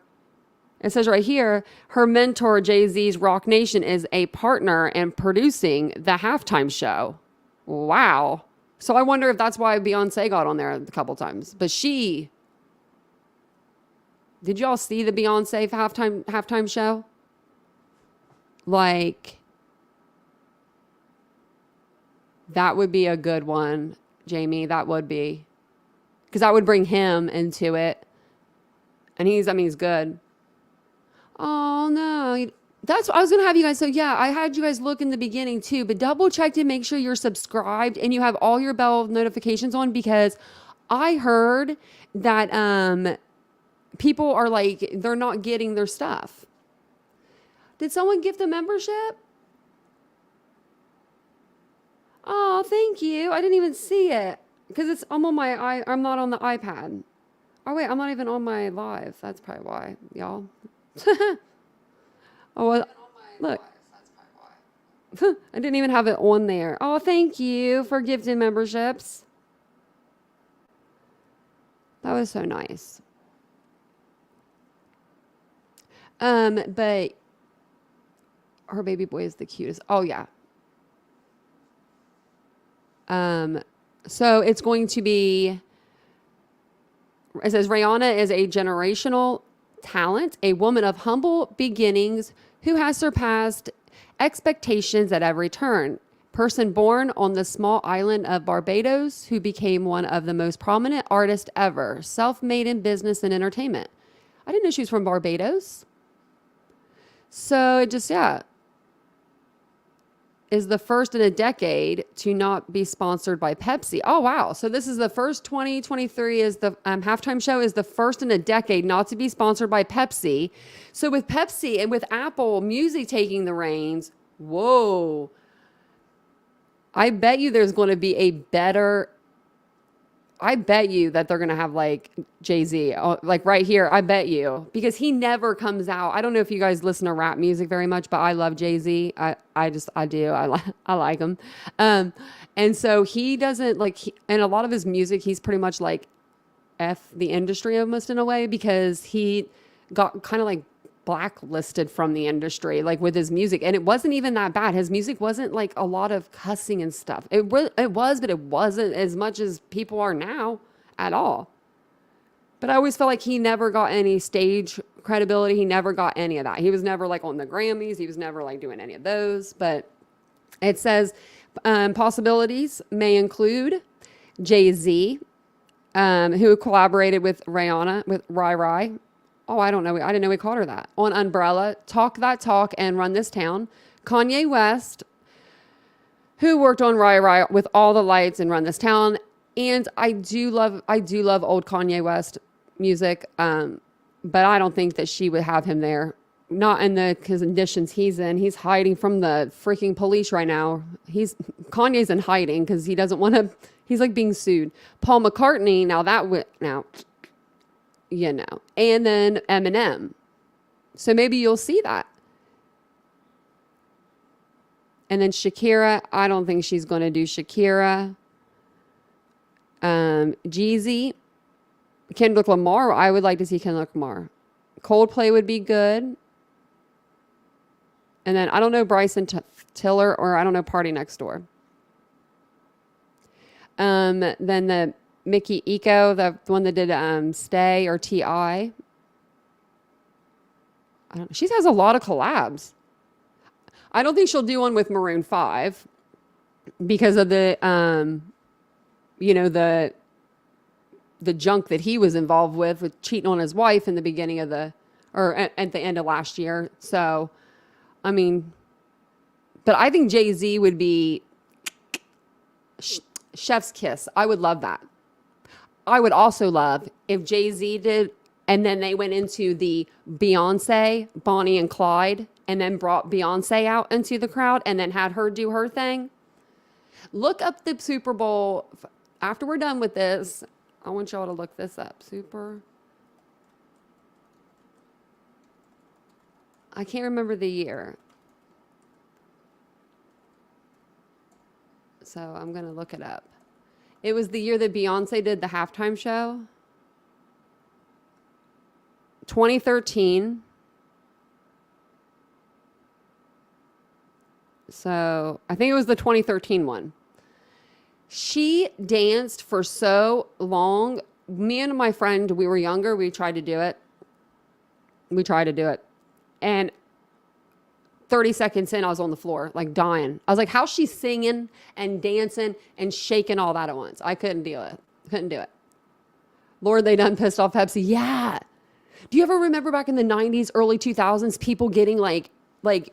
it says right here, her mentor, Jay-Z's Rock Nation, is a partner in producing the halftime show. Wow. So I wonder if that's why Beyonce got on there a couple times, but did y'all see the Beyonce halftime show? That would be a good one, Jamie. That would be. Because that would bring him into it. And he's good. Oh, no. That's what I was going to have you guys. So, yeah, I had you guys look in the beginning, too. But double check to make sure you're subscribed and you have all your bell notifications on. Because I heard that... people are they're not getting their stuff. Did someone give the membership? Oh, thank you. I didn't even see it because I'm not on the iPad. Oh wait, I'm not even on my live. That's probably why, y'all. Oh, well, look. I didn't even have it on there. Oh, thank you for gifting memberships. That was so nice. But her baby boy is the cutest. Oh yeah. So it's going to be, it says Rihanna is a generational talent, a woman of humble beginnings who has surpassed expectations at every turn. Person born on the small island of Barbados who became one of the most prominent artists ever, self-made in business and entertainment. I didn't know she was from Barbados. So it just, yeah, is the first in a decade to not be sponsored by Pepsi. Oh, wow. So this is the first 2023 is the halftime show is the first in a decade not to be sponsored by Pepsi. So with Pepsi and with Apple Music taking the reins, whoa. I bet you there's going to be a better, I bet you that they're going to have like Jay-Z, like right here. I bet you, because he never comes out. I don't know if you guys listen to rap music very much, but I love Jay-Z. I do. I like him. And so he doesn't like, and a lot of his music, he's pretty much like F the industry almost in a way, because he got kind of like blacklisted from the industry, like with his music. And it wasn't even that bad. His music wasn't like a lot of cussing and stuff. It was, but it wasn't as much as people are now at all. But I always felt like he never got any stage credibility. He never got any of that. He was never like on the Grammys. He was never like doing any of those. But it says possibilities may include Jay-Z, who collaborated with Rihanna, with Rai. Oh, I don't know. I didn't know we called her that. On Umbrella, Talk That Talk and Run This Town. Kanye West, who worked on Rai with All the Lights and Run This Town. And I do love old Kanye West music. But I don't think that she would have him there. Not in the conditions he's in. He's hiding from the freaking police right now. Kanye's in hiding because he doesn't want to, he's like being sued. Paul McCartney, you know, and then Eminem. So maybe you'll see that. And then Shakira, I don't think she's going to do Shakira. Jeezy, Kendrick Lamar, I would like to see Kendrick Lamar. Coldplay would be good. And then I don't know Bryson Tiller, or I don't know Party Next Door. Then the Mickey Eco, the one that did Stay or T.I. She has a lot of collabs. I don't think she'll do one with Maroon 5 because of the, the junk that he was involved with cheating on his wife in the beginning of at the end of last year. So, I mean, but I think Jay-Z would be chef's kiss. I would love that. I would also love if Jay-Z did, and then they went into the Beyonce, Bonnie and Clyde, and then brought Beyonce out into the crowd and then had her do her thing. Look up the Super Bowl. After we're done with this, I want y'all to look this up. I can't remember the year. So I'm going to look it up. It was the year that Beyonce did the halftime show. 2013. So I think it was the 2013 one. She danced for so long. Me and my friend, we were younger. We tried to do it. And 30 seconds in, I was on the floor, like dying. I was like, how's she singing and dancing and shaking all that at once? I couldn't do it. Lord, they done pissed off Pepsi. Yeah. Do you ever remember back in the 90s, early 2000s, people getting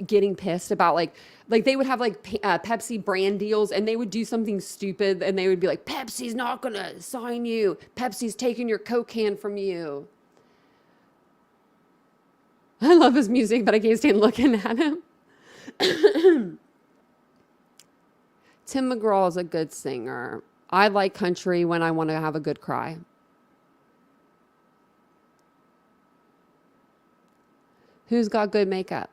getting pissed about like they would have Pepsi brand deals and they would do something stupid and they would be like, Pepsi's not going to sign you. Pepsi's taking your Coke can from you. I love his music, but I can't stand looking at him. Tim McGraw is a good singer. I like country when I want to have a good cry. Who's got good makeup?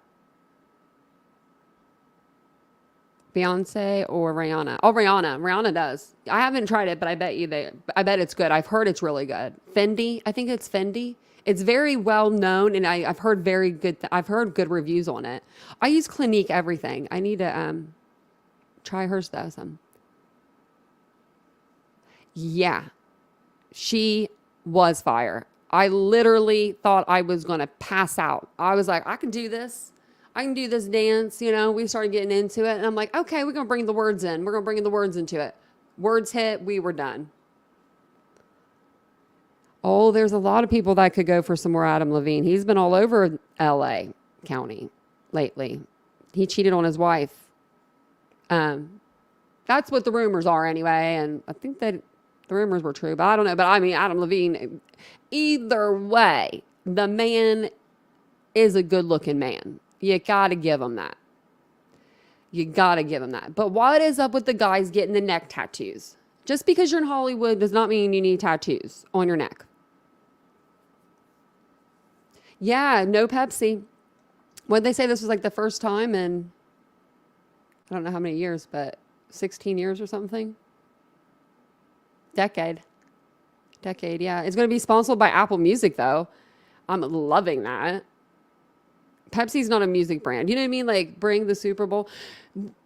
Beyonce or Rihanna? Oh, Rihanna. Rihanna does. I haven't tried it, but I bet it's good. I've heard it's really good. Fendi. I think it's Fendi. It's very well known, and I've heard very good. I've heard good reviews on it. I use Clinique everything. I need to try hers though. Yeah, she was fire. I literally thought I was gonna pass out. I was like, I can do this. I can do this dance. You know, we started getting into it, and I'm like, okay, we're gonna bring the words in. We're gonna bring the words into it. Words hit. We were done. Oh, there's a lot of people that could go for some more Adam Levine. He's been all over LA County lately. He cheated on his wife. That's what the rumors are anyway. And I think that the rumors were true, but I don't know. But I mean, Adam Levine, either way, the man is a good looking man. You got to give him that. You got to give him that. But what is up with the guys getting the neck tattoos? Just because you're in Hollywood does not mean you need tattoos on your neck. Yeah, no Pepsi. What did they say? This was like the first time in, I don't know how many years, but 16 years or something. Decade, yeah. It's going to be sponsored by Apple Music, though. I'm loving that. Pepsi's not a music brand. You know what I mean? Like, bring the Super Bowl.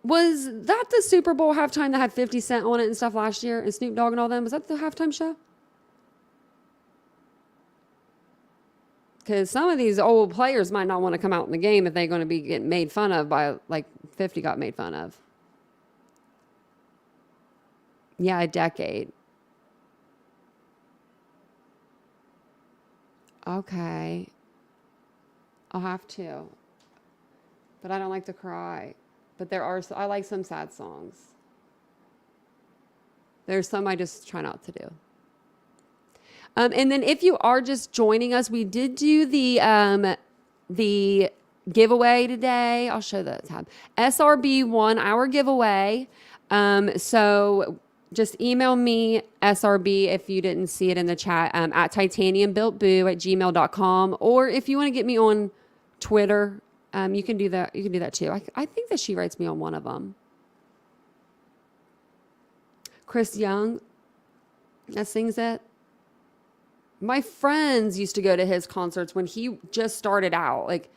Was that the Super Bowl halftime that had 50 Cent on it and stuff last year? And Snoop Dogg and all them? Was that the halftime show? Because some of these old players might not want to come out in the game if they're going to be getting made fun of by, like, 50 got made fun of. Yeah, a decade. Okay. I'll have to. But I don't like to cry. But I like some sad songs. There's some I just try not to do. And then if you are just joining us, we did do the giveaway today. I'll show the tab. SRB 1 hour giveaway. So just email me SRB if you didn't see it in the chat at TitaniumBuiltBoo@gmail.com. Or if you want to get me on Twitter, you can do that. You can do that too. I think that she writes me on one of them. Chris Young that sings it. My friends used to go to his concerts when he just started out, like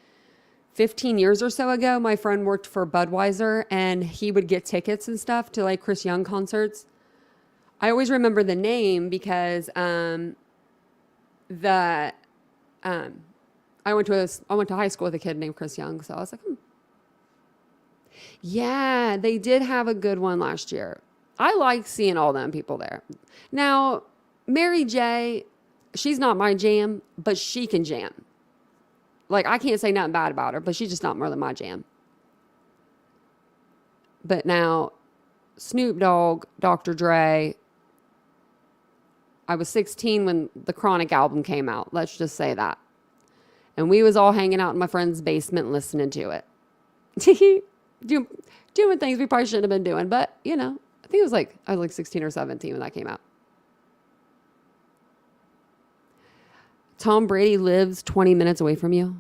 15 years or so ago. My friend worked for Budweiser and he would get tickets and stuff to like Chris Young concerts. I always remember the name because I went to high school with a kid named Chris Young, so I was like, Yeah, they did have a good one last year. I like seeing all them people there. Now, Mary J, she's not my jam, but she can jam. Like, I can't say nothing bad about her, but she's just not more than my jam. But now, Snoop Dogg, Dr. Dre, I was 16 when the Chronic album came out. Let's just say that. And we was all hanging out in my friend's basement listening to it. Doing things we probably shouldn't have been doing. But, you know, I think I was like 16 or 17 when that came out. Tom Brady lives 20 minutes away from you.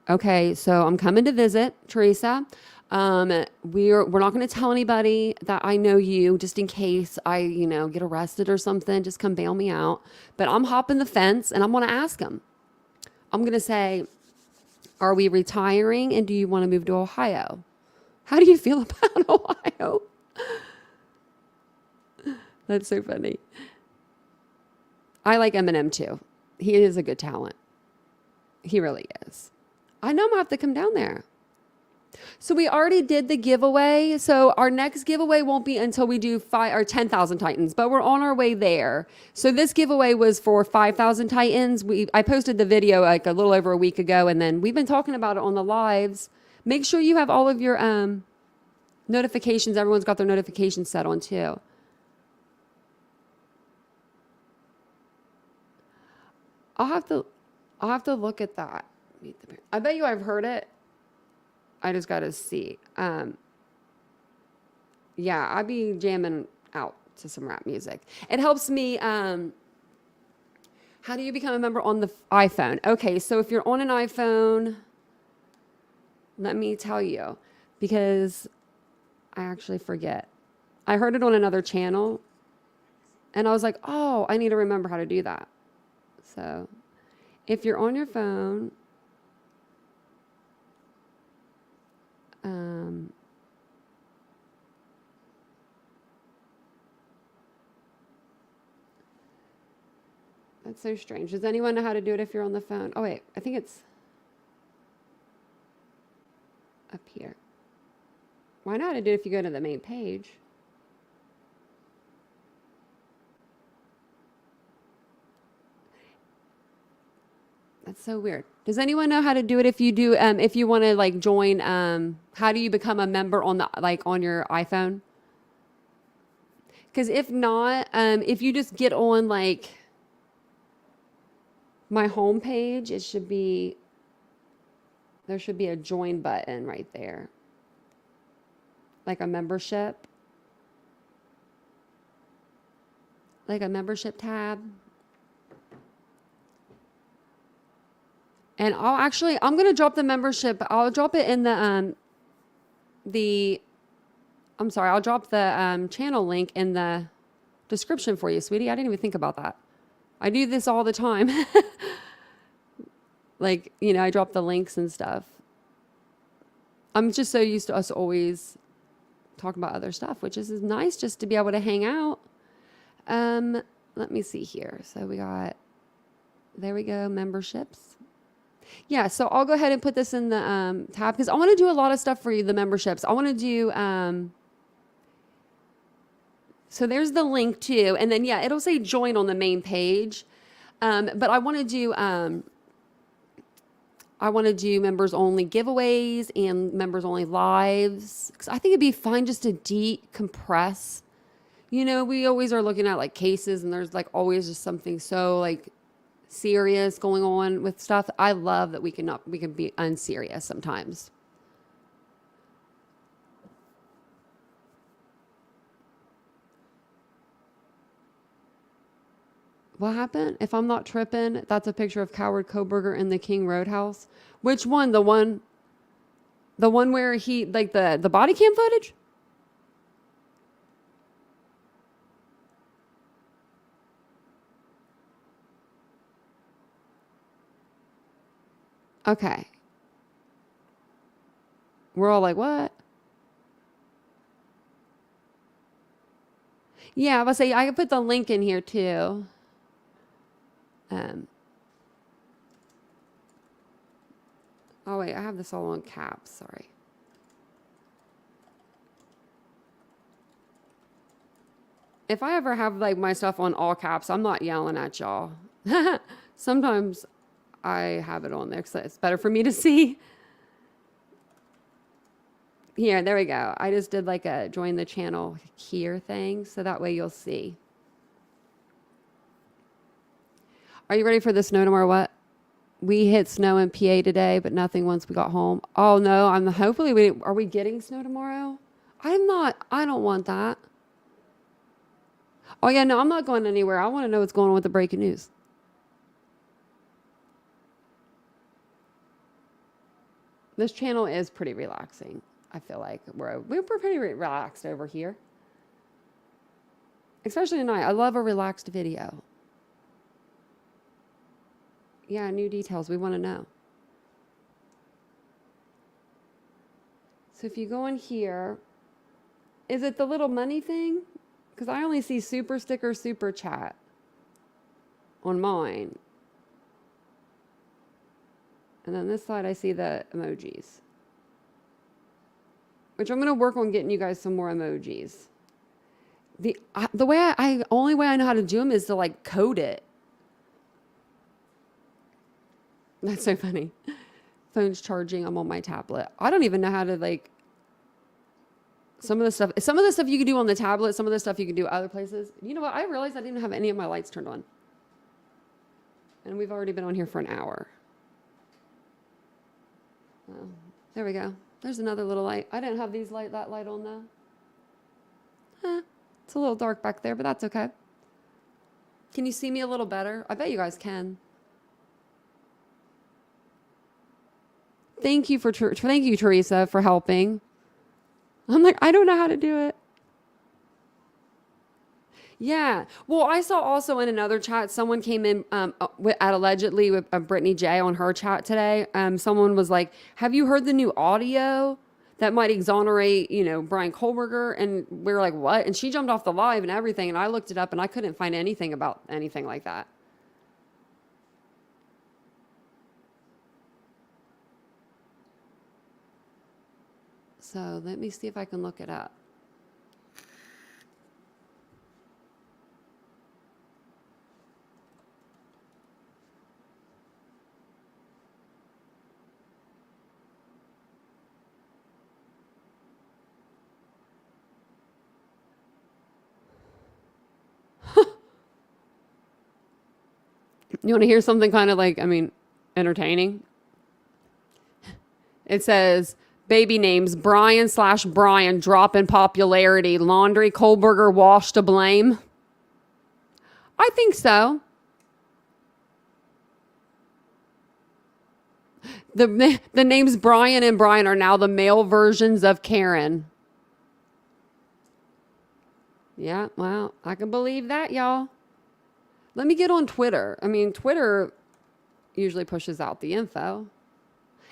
Okay, so I'm coming to visit, Teresa. We're not going to tell anybody that I know you, just in case I, get arrested or something. Just come bail me out. But I'm hopping the fence and I'm going to ask him. I'm going to say, are we retiring and do you want to move to Ohio? How do you feel about Ohio? That's so funny. I like Eminem too. He is a good talent. He really is. I know I'm going to have to come down there. So we already did the giveaway. So our next giveaway won't be until we do 10,000 Titans, but we're on our way there. So this giveaway was for 5,000 Titans. I posted the video like a little over a week ago, and then we've been talking about it on the lives. Make sure you have all of your notifications. Everyone's got their notifications set on too. I'll have to look at that. I bet you I've heard it. I just got to see. Yeah, I'd be jamming out to some rap music. It helps me. How do you become a member on the iPhone? Okay, so if you're on an iPhone, let me tell you. because I actually forget. I heard it on another channel and I was like, oh, I need to remember how to do that. So if you're on your phone, that's so strange. Does anyone know how to do it if you're on the phone? Oh, wait, I think it's up here. Why not? I do it if you go to the main page. That's so weird. Does anyone know how to do it if you do, if you want to like join, how do you become a member on the, like on your iPhone? Because if not, if you just get on like my home page, it should be, there should be a join button right there. Like a membership. Like a membership tab. And I'm going to drop the membership. I'll drop it in I'll drop the channel link in the description for you, sweetie. I didn't even think about that. I do this all the time. Like, you know, I drop the links and stuff. I'm just so used to us always talking about other stuff, which is nice just to be able to hang out. Let me see here. So there we go, memberships. Yeah, so I'll go ahead and put this in the tab because I want to do a lot of stuff for you, the memberships. I want to do, so there's the link too. And then, yeah, it'll say join on the main page. But I want to do members only giveaways and members only lives. Because I think it'd be fun just to decompress. You know, we always are looking at like cases and there's like always just something so like serious going on with stuff. I love that we can be unserious sometimes. What happened? If I'm not tripping, that's a picture of Coward Coburger in the King Roadhouse. Which one? The one where he, like the body cam footage? Okay. We're all like, what? Yeah, I was say I could put the link in here too. Oh wait, I have this all on caps, sorry. If I ever have like my stuff on all caps, I'm not yelling at y'all. Sometimes I have it on there because it's better for me to see. Here, there we go. I just did like a join the channel here thing, so that way you'll see. Are you ready for the snow tomorrow? What? We hit snow in PA today, but nothing once we got home. Oh no, are we getting snow tomorrow? I don't want that. Oh yeah, no, I'm not going anywhere. I want to know what's going on with the breaking news. This channel is pretty relaxing. I feel like we're pretty relaxed over here. Especially tonight. I love a relaxed video. Yeah, new details. We want to know. So if you go in here, is it the little money thing? Because I only see super sticker, super chat on mine. And then this side I see the emojis. Which I'm going to work on getting you guys some more emojis. The only way I know how to do them is to like code it. That's so funny. Phone's charging. I'm on my tablet. I don't even know how to like. Some of the stuff you can do on the tablet. Some of the stuff you can do other places. You know what? I realized I didn't have any of my lights turned on. And we've already been on here for an hour. Oh, there we go. There's another little light. I didn't have that light on though. It's a little dark back there, but that's okay. Can you see me a little better? I bet you guys can. Thank you, Teresa, for helping. I'm like, I don't know how to do it. Yeah. Well, I saw also in another chat, someone came in at allegedly with Brittany J on her chat today. Someone was like, have you heard the new audio that might exonerate, Brian Kohlberger? And we were like, what? And she jumped off the live and everything. And I looked it up and I couldn't find anything about anything like that. So let me see if I can look it up. You want to hear something kind of entertaining? It says, baby names, Brian/Brian drop in popularity. Laundry, Kohlberger, wash to blame. I think so. The names Brian and Brian are now the male versions of Karen. Yeah, well, I can believe that, y'all. Let me get on Twitter. Twitter usually pushes out the info.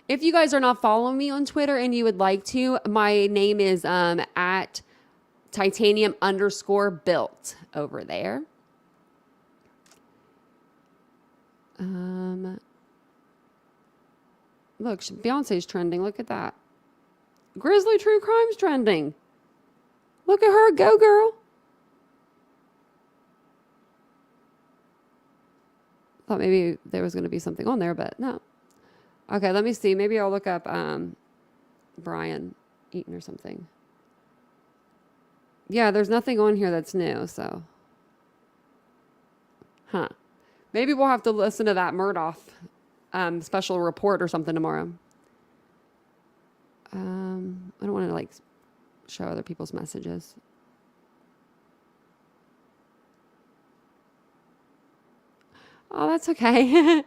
If you guys are not following me on Twitter and you would like to, my name is at TitaniumBuilt over there. Look, Beyonce's trending. Look at that. Grizzly True Crime's trending. Look at her. Go, girl. Thought maybe there was going to be something on there, but no. Okay, let me see. Maybe I'll look up Brian Eaton or something. Yeah, there's nothing on here that's new, so. Huh. Maybe we'll have to listen to that Murdoch special report or something tomorrow. I don't want to show other people's messages. Oh, that's okay.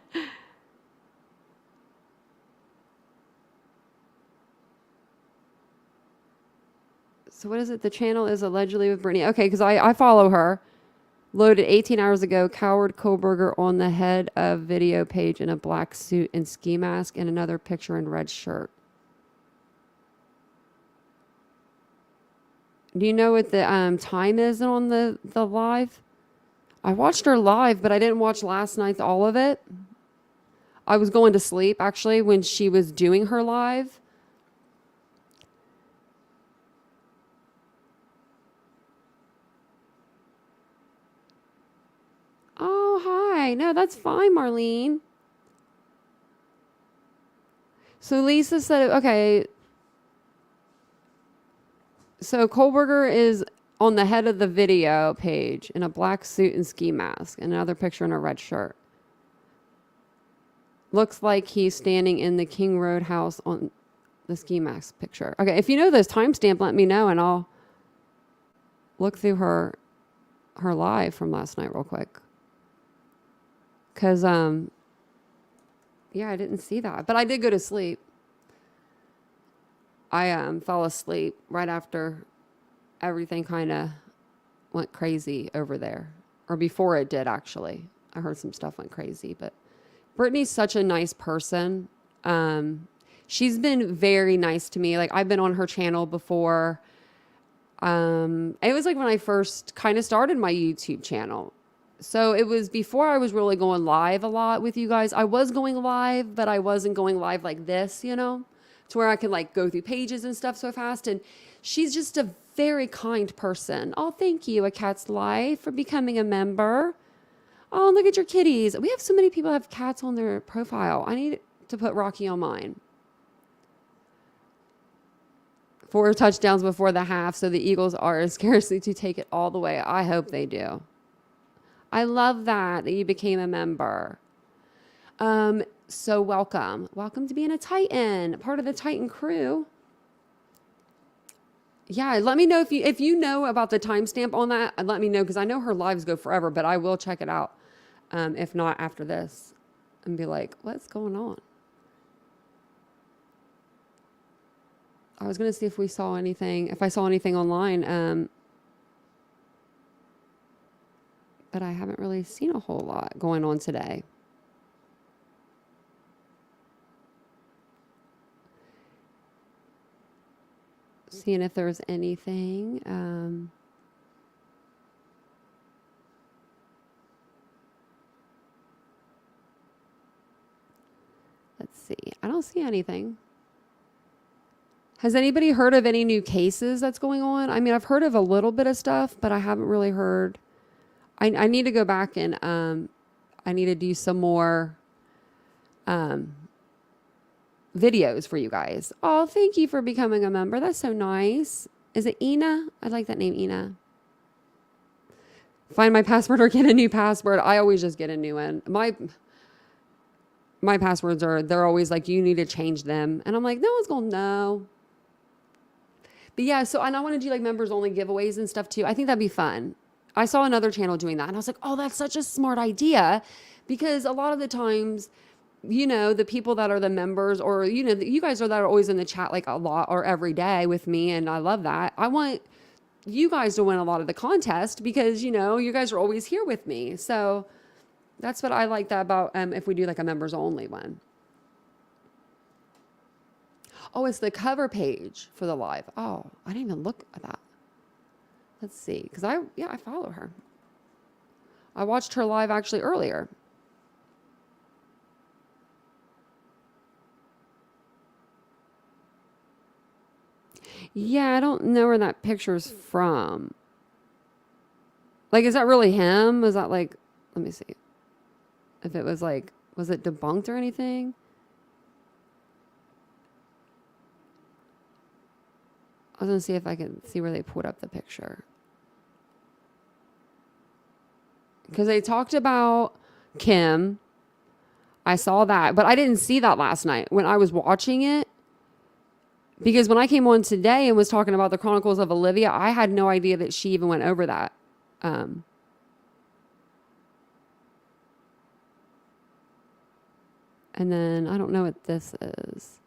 So what is it? The channel is allegedly with Brittany. Okay, because I follow her. Loaded 18 hours ago. Coward Kohlberger on the head of video page in a black suit and ski mask, and another picture in red shirt. Do you know what the time is on the live? I watched her live, but I didn't watch last night's all of it. I was going to sleep, actually, when she was doing her live. Oh, hi. No, that's fine, Marlene. So Lisa said, okay. So Kohlberger is on the head of the video page in a black suit and ski mask, and another picture in a red shirt. Looks like he's standing in the King Road house on the ski mask picture. Okay, if you know this timestamp, let me know, and I'll look through her live from last night real quick. Because, yeah, I didn't see that. But I did go to sleep. I fell asleep right after everything kind of went crazy over there. Or before it did, actually. I heard some stuff went crazy. But Brittany's such a nice person. She's been very nice to me. I've been on her channel before. It was when I first kind of started my YouTube channel. So it was before I was really going live a lot with you guys. I was going live, but I wasn't going live like this, to where I can go through pages and stuff so fast. And she's just a very kind person. Oh, thank you, A Cat's Life, for becoming a member. Oh, look at your kitties. We have so many people have cats on their profile. I need to put Rocky on mine. 4 touchdowns before the half, so the Eagles are scarcely to take it all the way. I hope they do. I love that you became a member. So welcome. Welcome to being a Titan, part of the Titan crew. Yeah, let me know if you know about the timestamp on that. Let me know, because I know her lives go forever, but I will check it out. If not after this, and be like, what's going on? I was going to see if we saw anything, if I saw anything online. But I haven't really seen a whole lot going on today. Seeing if there's anything. Let's see. I don't see anything. Has anybody heard of any new cases that's going on? I mean, I've heard of a little bit of stuff, but I haven't really heard. I need to go back and I need to do some more videos for you guys. Oh, thank you for becoming a member. That's so nice. Is it Ina? I like that name, Ina. Find my password or get a new password. I always just get a new one. My passwords they're always like, you need to change them. And I'm like, no one's going to know. But yeah, so and I want to do like members only giveaways and stuff too. I think that'd be fun. I saw another channel doing that and I was like, oh, that's such a smart idea, because a lot of the times, you know, the people that are the members, or, you know, you guys are that are always in the chat like a lot or every day with me. And I love that. I want you guys to win a lot of the contest because, you know, you guys are always here with me. So that's what I like that about if we do like a members only one. Oh, it's the cover page for the live. Oh, I didn't even look at that. Let's see. Because I follow her. I watched her live actually earlier. Yeah, I don't know where that picture's from. Like, is that really him? Is that like, let me see. If it was like, was it debunked or anything? I was going to see if I can see where they put up the picture. Because they talked about Kim. I saw that, but I didn't see that last night when I was watching it. Because when I came on today and was talking about the Chronicles of Olivia, I had no idea that she even went over that. And then I don't know what this is.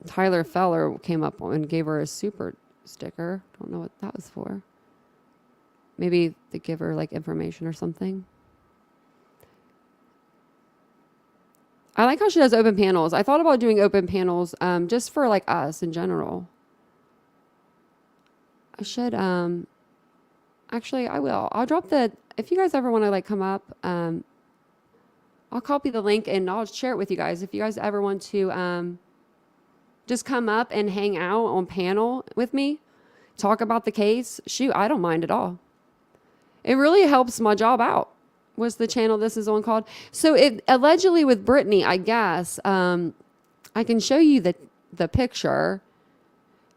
Tyler Feller came up and gave her a super sticker. Don't know what that was for. Maybe to give her like information or something. I like how she does open panels. I thought about doing open panels just for like us in general. I should, actually I will. I'll drop if you guys ever want to like come up, I'll copy the link and I'll share it with you guys. If you guys ever want to just come up and hang out on panel with me, talk about the case, shoot, I don't mind at all. It really helps my job out. What's the channel this is on called? So it allegedly with Brittany, I guess, I can show you the picture.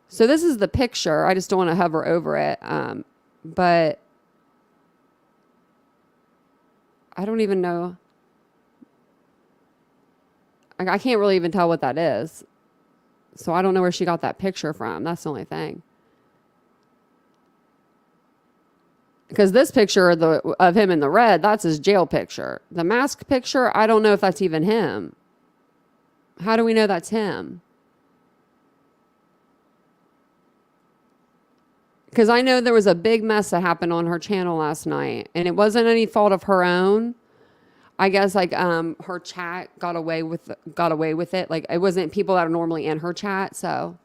So this is the picture. I just don't want to hover over it. But I don't even know. I can't really even tell what that is. So I don't know where she got that picture from. That's the only thing. Because this picture of him in the red, that's his jail picture. The mask picture, I don't know if that's even him. How do we know that's him? Because I know there was a big mess that happened on her channel last night. And it wasn't any fault of her own. I guess like her chat got away with it. Like it wasn't people that are normally in her chat, so.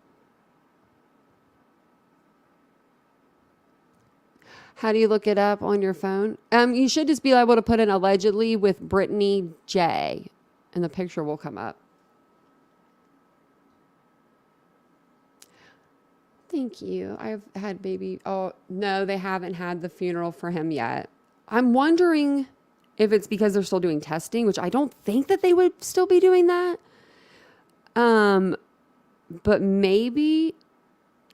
How do you look it up on your phone? You should just be able to put in allegedly with Brittany J, and the picture will come up. Thank you. I've had baby. Oh, no, they haven't had the funeral for him yet. I'm wondering if it's because they're still doing testing, which I don't think that they would still be doing that. But maybe,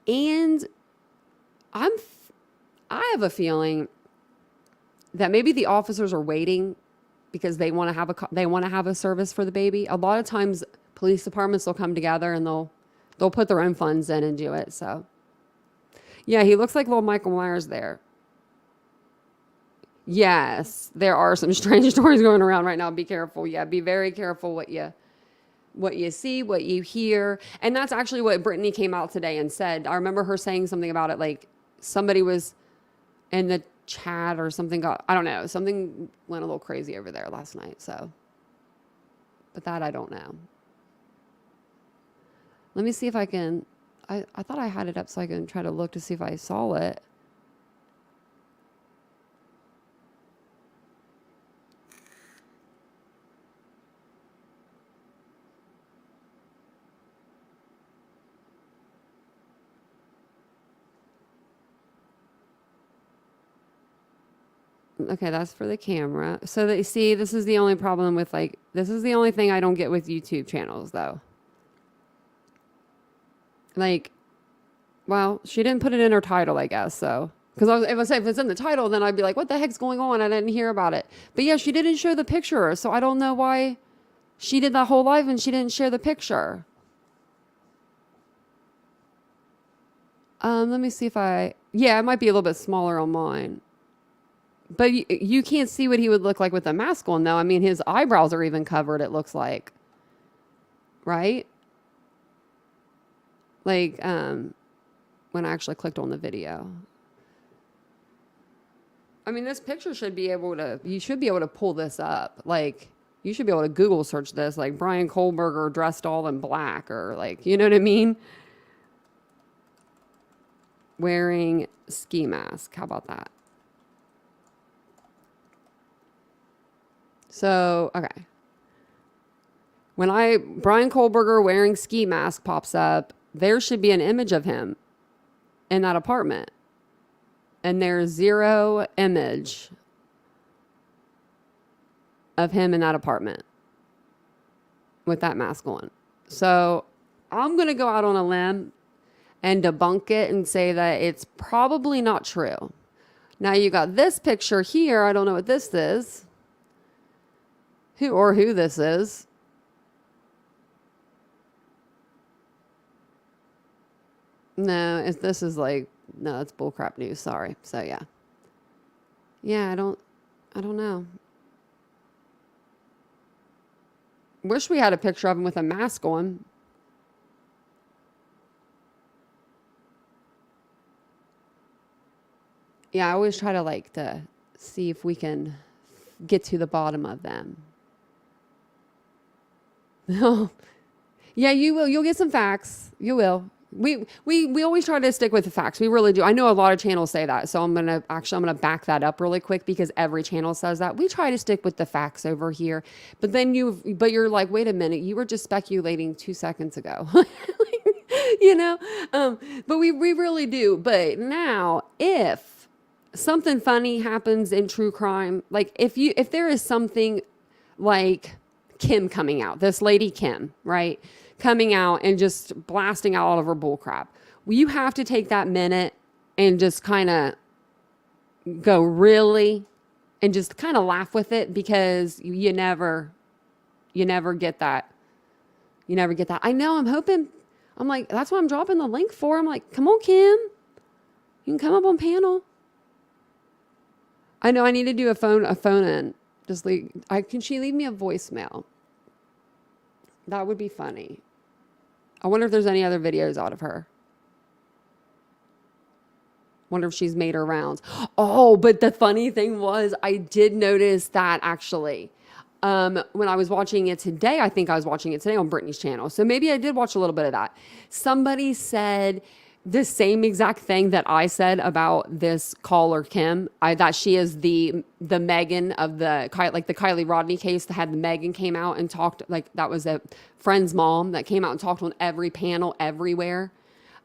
and I have a feeling that maybe the officers are waiting because they want to have a service for the baby. A lot of times police departments will come together and they'll put their own funds in and do it. So yeah, he looks like little Michael Myers there. Yes, there are some strange stories going around right now. Be careful. Yeah, be very careful what you what you see, what you hear. And that's actually what Brittany came out today and said. I remember her saying something about it, like somebody was in the chat or something I don't know, something went a little crazy over there last night. So, but that I don't know. Let me see if I can, I thought I had it up so I can try to look to see if I saw it. Okay, that's for the camera. So that you see, this is the only problem with like, this is the only thing I don't get with YouTube channels though. Like, well, she didn't put it in her title, I guess. So, because if it's in the title, then I'd be like, what the heck's going on? I didn't hear about it. But yeah, she didn't show the picture. So I don't know why she did that whole live and she didn't share the picture. Let me see if yeah, it might be a little bit smaller on mine. But you can't see what he would look like with a mask on, though. I mean, his eyebrows are even covered, it looks like. Right? Like, when I actually clicked on the video. I mean, this picture should be able to, you should be able to pull this up. Like, you should be able to Google search this, like Brian Kohlberger dressed all in black, or like, you know what I mean? Wearing ski mask. How about that? So, okay. When Brian Kohlberger wearing ski mask pops up, there should be an image of him in that apartment. And there's zero image of him in that apartment with that mask on. So I'm going to go out on a limb and debunk it and say that it's probably not true. Now you got this picture here. I don't know what this is. Who this is. No, this is like, no, that's bullcrap news. Sorry. So yeah. Yeah, I don't know. Wish we had a picture of him with a mask on. Yeah, I always try to like to see if we can get to the bottom of them. No. Yeah, you will. You'll get some facts. You will. We always try to stick with the facts. We really do. I know a lot of channels say that. So I'm going to back that up really quick because every channel says that. We try to stick with the facts over here. But then you're like, wait a minute, you were just speculating 2 seconds ago. You know? But we really do. But now, if something funny happens in true crime, like if there is something like Kim coming out, this lady Kim, right? Coming out and just blasting out all of her bull crap. Well, you have to take that minute and just kind of go really and just kind of laugh with it because you never get that. You never get that. I know, I'm like, that's what I'm dropping the link for. I'm like, come on, Kim. You can come up on panel. I know I need to do a phone in. Just can she leave me a voicemail? That would be funny. I wonder if there's any other videos out of her. Wonder if she's made her rounds. Oh, but the funny thing was, I did notice that actually. When I was watching it today, I think I was watching it today on Brittany's channel. So maybe I did watch a little bit of that. Somebody said the same exact thing that I said about this caller Kim, that she is the Megan of the Kylie Rodney case that had the Megan came out and talked, like that was a friend's mom that came out and talked on every panel everywhere.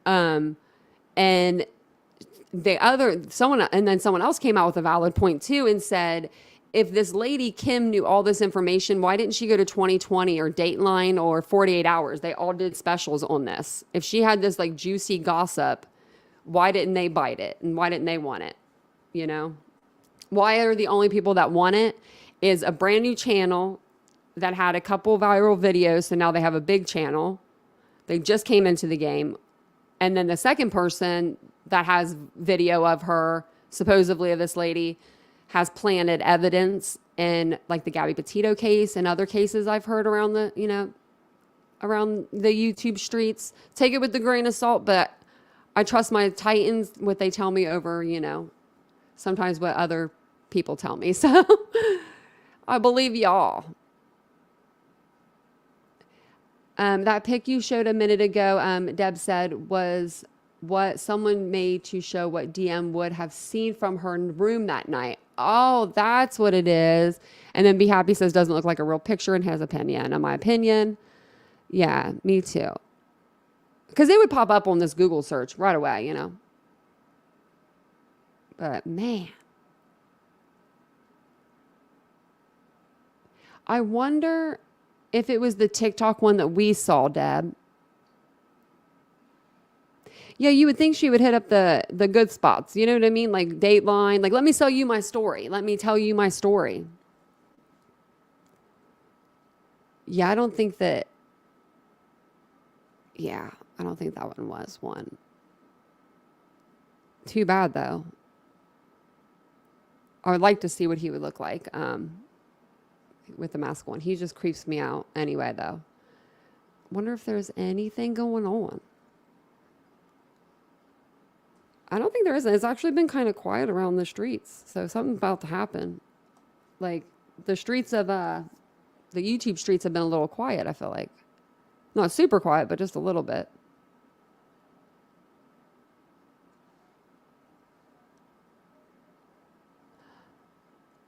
And then someone else came out with a valid point too and said, if this lady Kim knew all this information, why didn't she go to 2020 or Dateline or 48 Hours? They all did specials on this. If she had this like juicy gossip, why didn't they bite it? And why didn't they want it? You know? Why are the only people that want it is a brand new channel that had a couple viral videos, so now they have a big channel. They just came into the game. And then the second person that has video of her, supposedly of this lady, has planted evidence in like the Gabby Petito case and other cases I've heard around the, around the YouTube streets. Take it with a grain of salt, but I trust my Titans, what they tell me over, sometimes what other people tell me. So I believe y'all. That pic you showed a minute ago, Deb said, was what someone made to show what DM would have seen from her room that night. Oh, that's what it is. And then Be Happy says, doesn't look like a real picture and has opinion. In my opinion, yeah, me too. Because they would pop up on this Google search right away, But man, I wonder if it was the TikTok one that we saw, Deb. Yeah, you would think she would hit up the good spots. You know what I mean? Like Dateline. Like, let me sell you my story. Let me tell you my story. Yeah, I don't think that one was one. Too bad, though. I would like to see what he would look like with the mask on. He just creeps me out anyway, though. Wonder if there's anything going on. I don't think there is. It's actually been kind of quiet around the streets. So something's about to happen. Like the streets of the YouTube streets have been a little quiet, I feel like. Not super quiet, but just a little bit.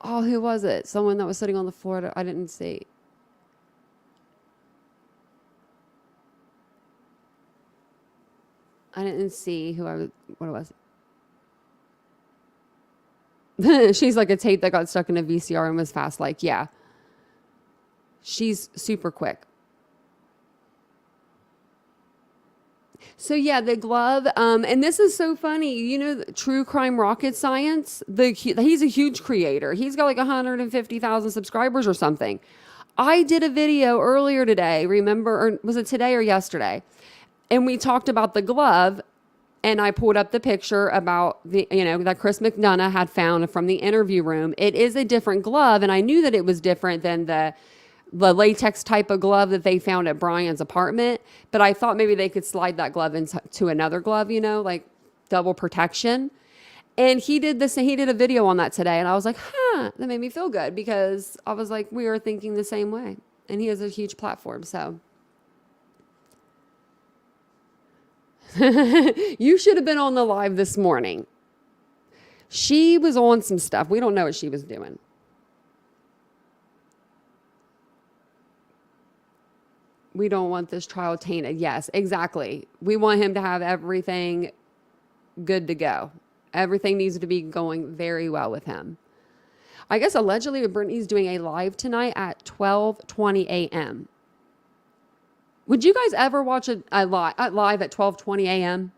Oh, who was it? Someone that was sitting on the floor. I didn't see. I didn't see what it was. She's like a tape that got stuck in a VCR and was fast. Like, yeah. She's super quick. So yeah, the glove, and this is so funny. True Crime Rocket Science. He's a huge creator. He's got like 150,000 subscribers or something. I did a video earlier today. Remember, or was it today or yesterday? And we talked about the glove, and I pulled up the picture about that Chris McDonough had found from the interview room. It is a different glove, and I knew that it was different than the latex type of glove that they found at Brian's apartment. But I thought maybe they could slide that glove into another glove, like double protection. And he did this, and he did a video on that today. And I was like, that made me feel good because I was like, we were thinking the same way. And he has a huge platform, so. You should have been on the live this morning. She was on some stuff. We don't know what she was doing. We don't want this trial tainted. Yes, exactly. We want him to have everything good to go. Everything needs to be going very well with him. I guess allegedly Brittany's doing a live tonight at 12:20 a.m. Would you guys ever watch a live at 12:20 a.m.?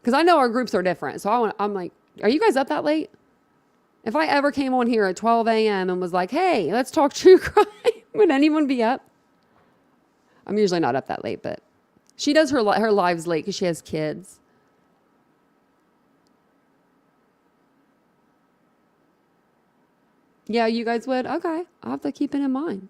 Because I know our groups are different. So I'm like, are you guys up that late? If I ever came on here at 12 a.m. and was like, hey, let's talk true crime, would anyone be up? I'm usually not up that late, but she does her lives late because she has kids. Yeah, you guys would? Okay. I'll have to keep it in mind.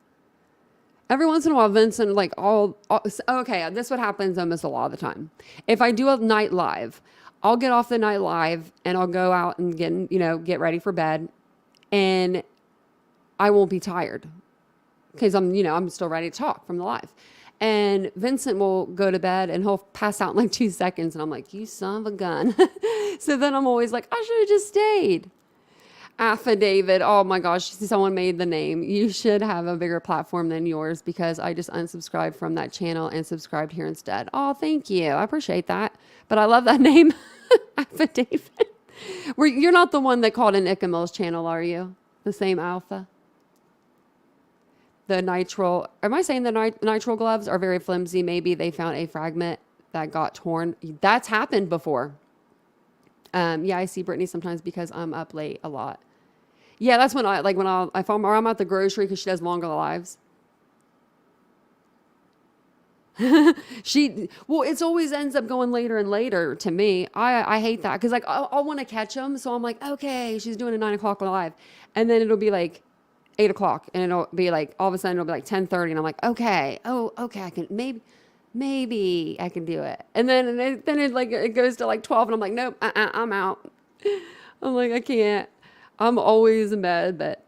Every once in a while, Vincent, okay, this is what happens almost a lot of the time. If I do a night live, I'll get off the night live and I'll go out and get ready for bed, and I won't be tired because I'm still ready to talk from the live. And Vincent will go to bed and he'll pass out in like 2 seconds. And I'm like, you son of a gun. So then I'm always like, I should have just stayed. Affidavit. Oh my gosh. Someone made the name. You should have a bigger platform than yours because I just unsubscribed from that channel and subscribed here instead. Oh, thank you. I appreciate that. But I love that name. Affidavit. You're not the one that called in Icamil's channel, are you? The same Alpha? The nitrile, am I saying the nitrile gloves are very flimsy? Maybe they found a fragment that got torn. That's happened before. Yeah, I see Brittany sometimes because I'm up late a lot. Yeah, that's when if I'm at the grocery because she does longer lives. It always ends up going later and later to me. I hate that because I'll want to catch them. So I'm like, okay, she's doing a 9 o'clock live. And then it'll be like 8 o'clock, and it'll be like, all of a sudden it'll be like 10:30, and I'm like, okay, I can, maybe I can do it. And then it goes to like 12, and I'm like, nope, I'm out. I'm like, I can't. I'm always in bed, but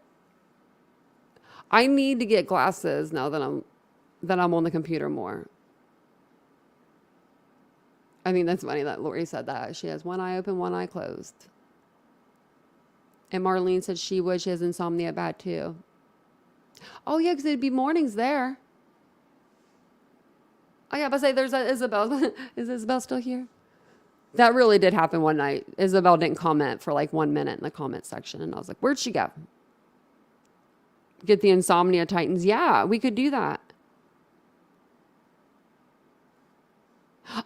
I need to get glasses now that I'm on the computer more. I mean, that's funny that Lori said that. She has one eye open, one eye closed. And Marlene said she has insomnia bad too. Oh yeah, because it'd be mornings there. Oh yeah, but I say there's a Isabel. Is Isabel still here? That really did happen one night. Isabel didn't comment for like 1 minute in the comment section, and I was like, where'd she go? Get the insomnia titans. Yeah, we could do that.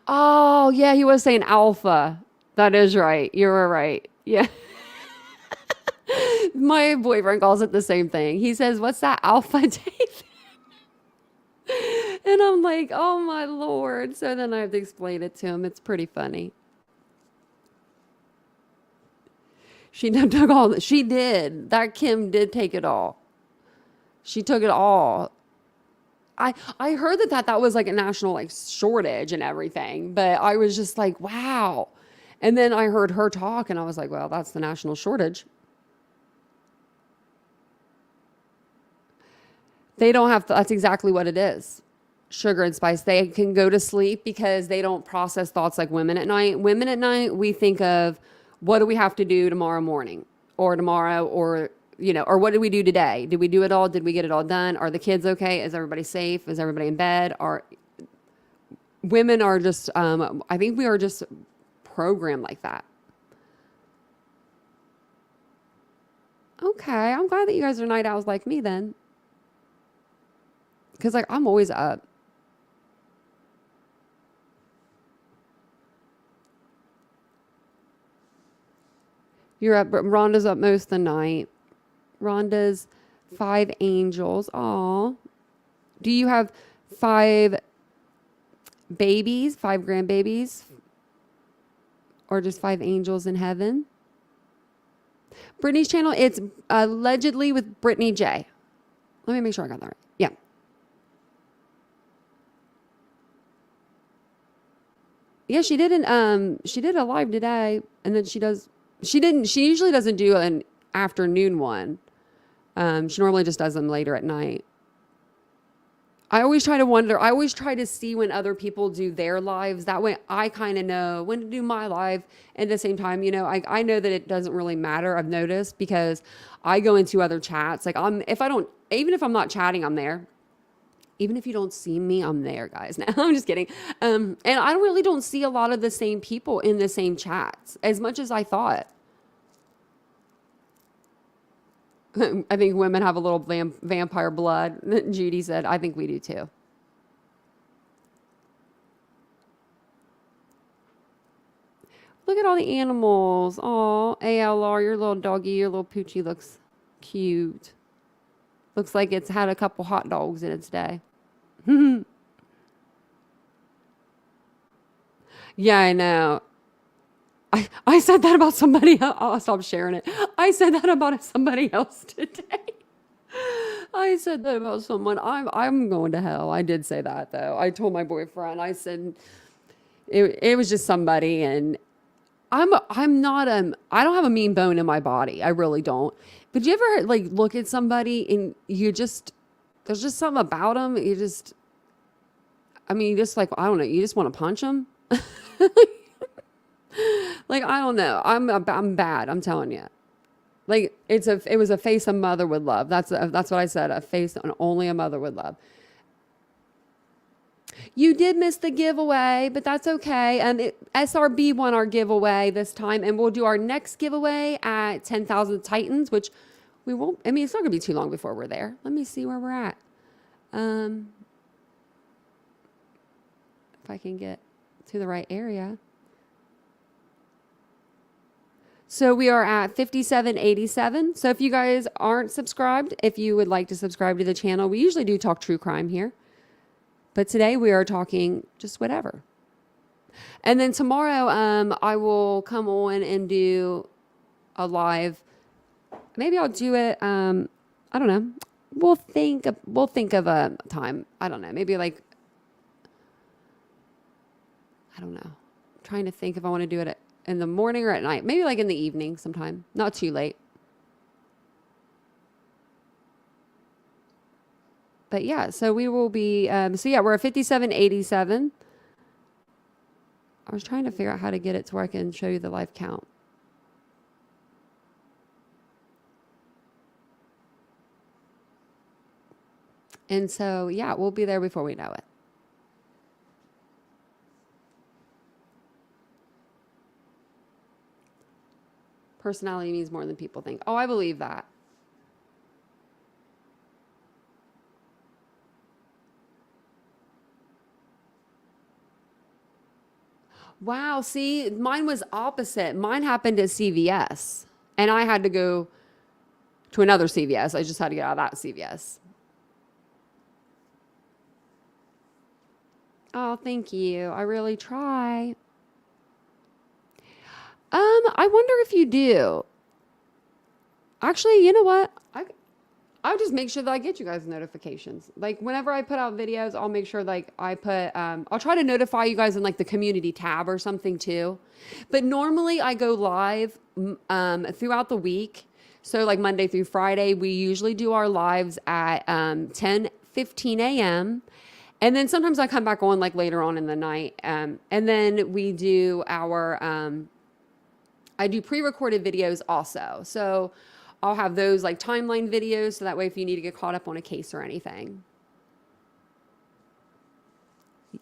Oh, yeah, he was saying alpha. That is right. You were right. Yeah. My boyfriend calls it the same thing. He says, what's that alpha, David? And I'm like, oh my Lord. So then I have to explain it to him. It's pretty funny. She took all. She did. That Kim did take it all. She took it all. I heard that was like a national like shortage and everything, but I was just like, wow. And then I heard her talk, and I was like, well, that's the national shortage. They don't have to, that's exactly what it is. Sugar and spice. They can go to sleep because they don't process thoughts like women at night. Women at night, we think of, what do we have to do tomorrow morning or tomorrow, or, or what did we do today? Did we do it all? Did we get it all done? Are the kids okay? Is everybody safe? Is everybody in bed? Women are just, I think we are just programmed like that. Okay. I'm glad that you guys are night owls like me then. Because like I'm always up. You're up, but Rhonda's up most of the night. Rhonda's 5 angels. Aw. Do you have 5 babies, 5 grandbabies? Or just 5 angels in heaven? Brittany's channel, it's allegedly with Brittany J. Let me make sure I got that right. Yeah. Yeah, she did a live today, and then she usually doesn't do an afternoon one. She normally just does them later at night. I always try to see when other people do their lives. That way I kind of know when to do my live. And at the same time, I know that it doesn't really matter. I've noticed because I go into other chats. Like even if I'm not chatting, I'm there. Even if you don't see me, I'm there, guys. Now, I'm just kidding. And I really don't see a lot of the same people in the same chats as much as I thought. I think women have a little vampire blood. Judy said, I think we do too. Look at all the animals. Aw, ALR, your little doggy, your little poochie looks cute. Looks like it's had a couple hot dogs in its day. Yeah, I know. I said that about somebody else. I'll stop sharing it. I said that about somebody else today. I said that about someone. I'm going to hell. I did say that though. I told my boyfriend. I said it was just somebody, and I don't have a mean bone in my body. I really don't. But you ever like look at somebody and there's just something about them. You just like, I don't know. You just want to punch them. Like, I don't know. I'm bad. I'm telling you. Like, it was a face a mother would love. That's what I said. A face only a mother would love. You did miss the giveaway, but that's okay. SRB won our giveaway this time, and we'll do our next giveaway at 10,000 Titans, which we won't. I mean, it's not going to be too long before we're there. Let me see where we're at. If I can get to the right area. So we are at 5787. So if you guys aren't subscribed, if you would like to subscribe to the channel, we usually do talk true crime here. But today we are talking just whatever. And then tomorrow I will come on and do a live. Maybe I'll do it. I don't know. We'll think of a time. I don't know. Maybe like, I don't know. I'm trying to think if I want to do it in the morning or at night. Maybe like in the evening sometime. Not too late. But yeah, so we will be, so yeah, we're at 5787. I was trying to figure out how to get it to where I can show you the live count. And so, yeah, we'll be there before we know it. Personality means more than people think. Oh, I believe that. Wow, see, mine was opposite. Mine happened at CVS, and I had to go to another CVS. I just had to get out of that CVS. Oh, thank you. I really try. I wonder if you do. Actually, you know what? I'll just make sure that I get you guys notifications. Like whenever I put out videos, I'll make sure like I put, I'll try to notify you guys in like the community tab or something too. But normally I go live throughout the week. So like Monday through Friday, we usually do our lives at 10:15 a.m. And then sometimes I come back on like later on in the night. And then we do our, I do pre-recorded videos also. So I'll have those like timeline videos. So that way if you need to get caught up on a case or anything.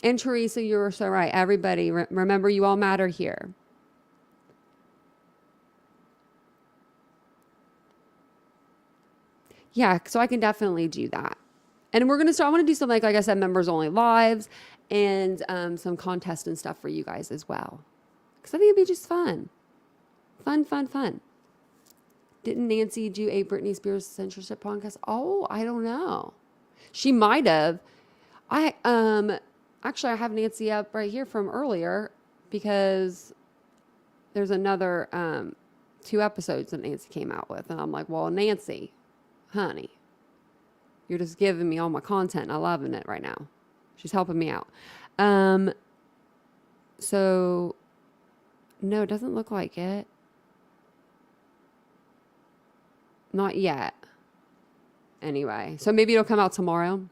And Teresa, you were so right. Everybody, remember you all matter here. Yeah, so I can definitely do that. And we're going to start, I want to do something like I said, members only lives and some contests and stuff for you guys as well. Because I think it'd be just fun. Fun. Didn't Nancy do a Britney Spears censorship podcast? Oh, I don't know. She might have. Actually I have Nancy up right here from earlier because there's another 2 episodes that Nancy came out with. And I'm like, well, Nancy, honey, you're just giving me all my content. I'm loving it right now. She's helping me out. So no, it doesn't look like it. Not yet. Anyway, so maybe it'll come out tomorrow.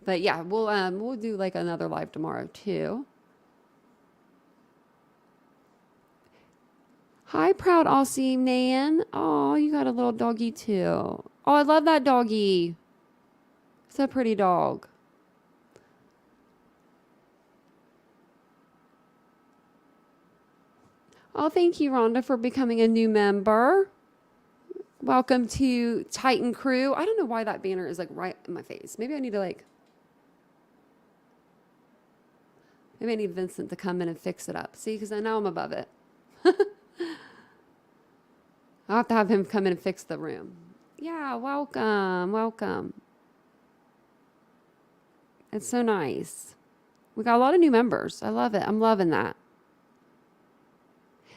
But yeah, we'll do like another live tomorrow too. Hi, proud Aussie Nan. Oh, you got a little doggy too. Oh, I love that doggy. It's a pretty dog. Oh, thank you, Rhonda, for becoming a new member. Welcome to Titan Crew. I don't know why that banner is like right in my face. Maybe I need Vincent to come in and fix it up. See, because I know I'm above it. I'll have to have him come in and fix the room. Yeah, welcome. It's so nice. We got a lot of new members. I love it. I'm loving that.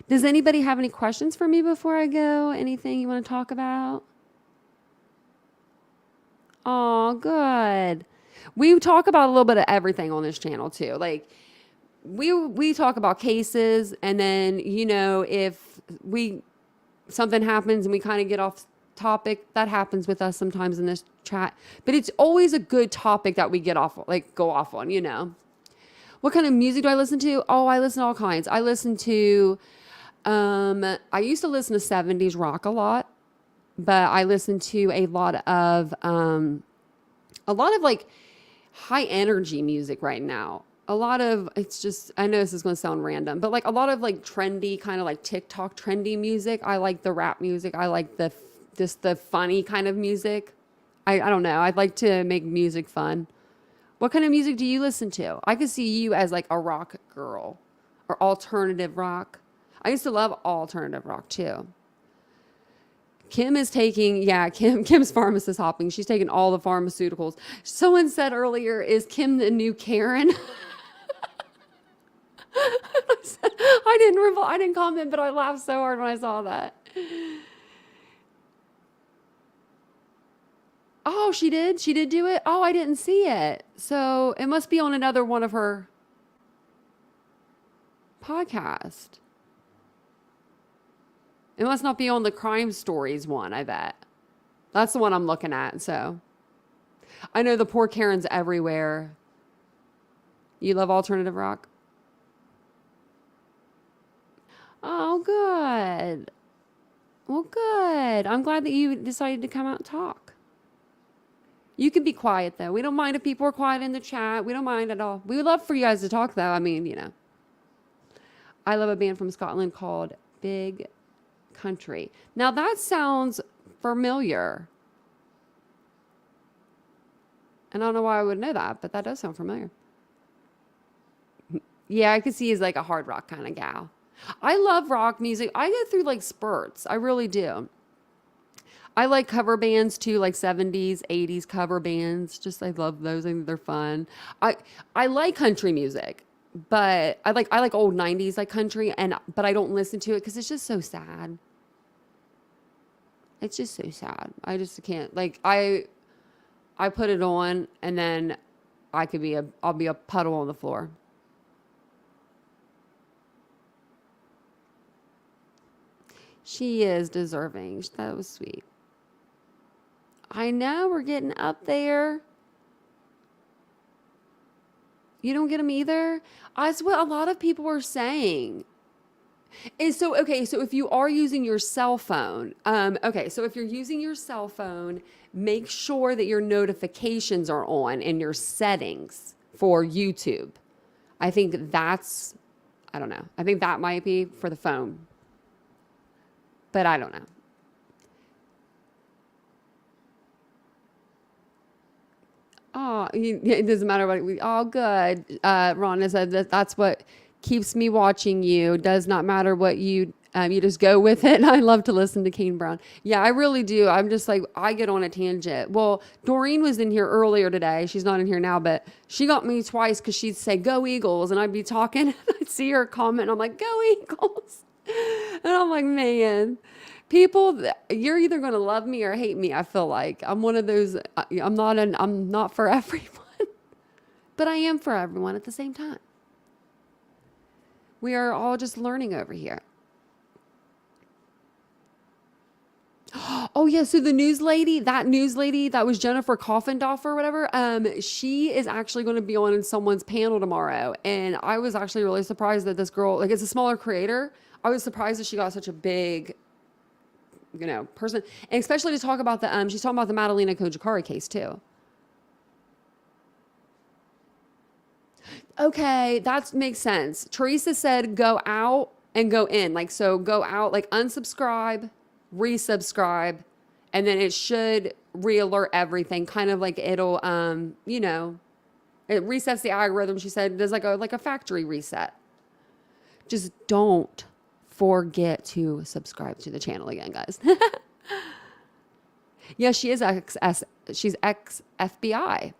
Does anybody have any questions for me before I go? Anything you want to talk about? Oh, good. We talk about a little bit of everything on this channel too. Like we talk about cases, and then, you know, if something happens and we kind of get off topic, that happens with us sometimes in this chat. But it's always a good topic that we go off on, you know. What kind of music do I listen to? Oh, I listen to all kinds. I listen to I used to listen to 70s rock a lot, but I listen to a lot of like high energy music right now. It's just, I know this is going to sound random, but like a lot of like trendy, kind of like TikTok trendy music. I like the rap music. I like the funny kind of music. I don't know. I'd like to make music fun. What kind of music do you listen to? I could see you as like a rock girl or alternative rock. I used to love alternative rock too. Kim's pharmacist hopping. She's taking all the pharmaceuticals. Someone said earlier, is Kim the new Karen? I didn't reply, I didn't comment, but I laughed so hard when I saw that. Oh, she did? She did do it? Oh, I didn't see it. So it must be on another one of her podcast. It must not be on the crime stories one, I bet. That's the one I'm looking at, so. I know the poor Karen's everywhere. You love alternative rock? Oh, good. Well, good. I'm glad that you decided to come out and talk. You can be quiet, though. We don't mind if people are quiet in the chat. We don't mind at all. We would love for you guys to talk, though. I mean, you know. I love a band from Scotland called Big Country. Now, that sounds familiar. And I don't know why I would know that, but that does sound familiar. Yeah, I could see he's like a hard rock kind of gal. I love rock music. I go through like spurts. I really do. I like cover bands too, like 70s, 80s cover bands. Just I love those. I think they're fun. I like country music, but I like old 90s like country but I don't listen to it cuz it's just so sad. It's just so sad. I just can't. Like I put it on and then I'll be a puddle on the floor. She is deserving. That was sweet. I know we're getting up there. You don't get them either? That's what a lot of people are saying. And so, okay, so if you are using your cell phone, so if you're using your cell phone, make sure that your notifications are on in your settings for YouTube. I think I don't know. I think that might be for the phone. But I don't know. Oh, it doesn't matter what good. Rhonda said that's what keeps me watching you. Does not matter what you just go with it. And I love to listen to Kane Brown. Yeah, I really do. I'm just like, I get on a tangent. Well, Doreen was in here earlier today. She's not in here now, but she got me twice because she'd say, "Go Eagles." And I'd be talking and I'd see her comment. And I'm like, "Go Eagles." And I'm like, man, people, you're either going to love me or hate me. I feel like I'm one of those. I'm not for everyone, but I am for everyone at the same time. We are all just learning over here. Oh yeah, so the news lady that was Jennifer Coffendorf or whatever, she is actually going to be on someone's panel tomorrow, and I was actually really surprised that this girl, like, it's a smaller creator. I was surprised that she got such a big, person, and especially to talk about she's talking about the Madalena Kojikari case too. Okay, that makes sense. Teresa said go out and go in, like, so go out, like unsubscribe, resubscribe, and then it should re-alert everything, kind of like it'll, it resets the algorithm. She said it does like a factory reset. Just don't forget to subscribe to the channel again, guys. Yeah, she is she's ex-FBI.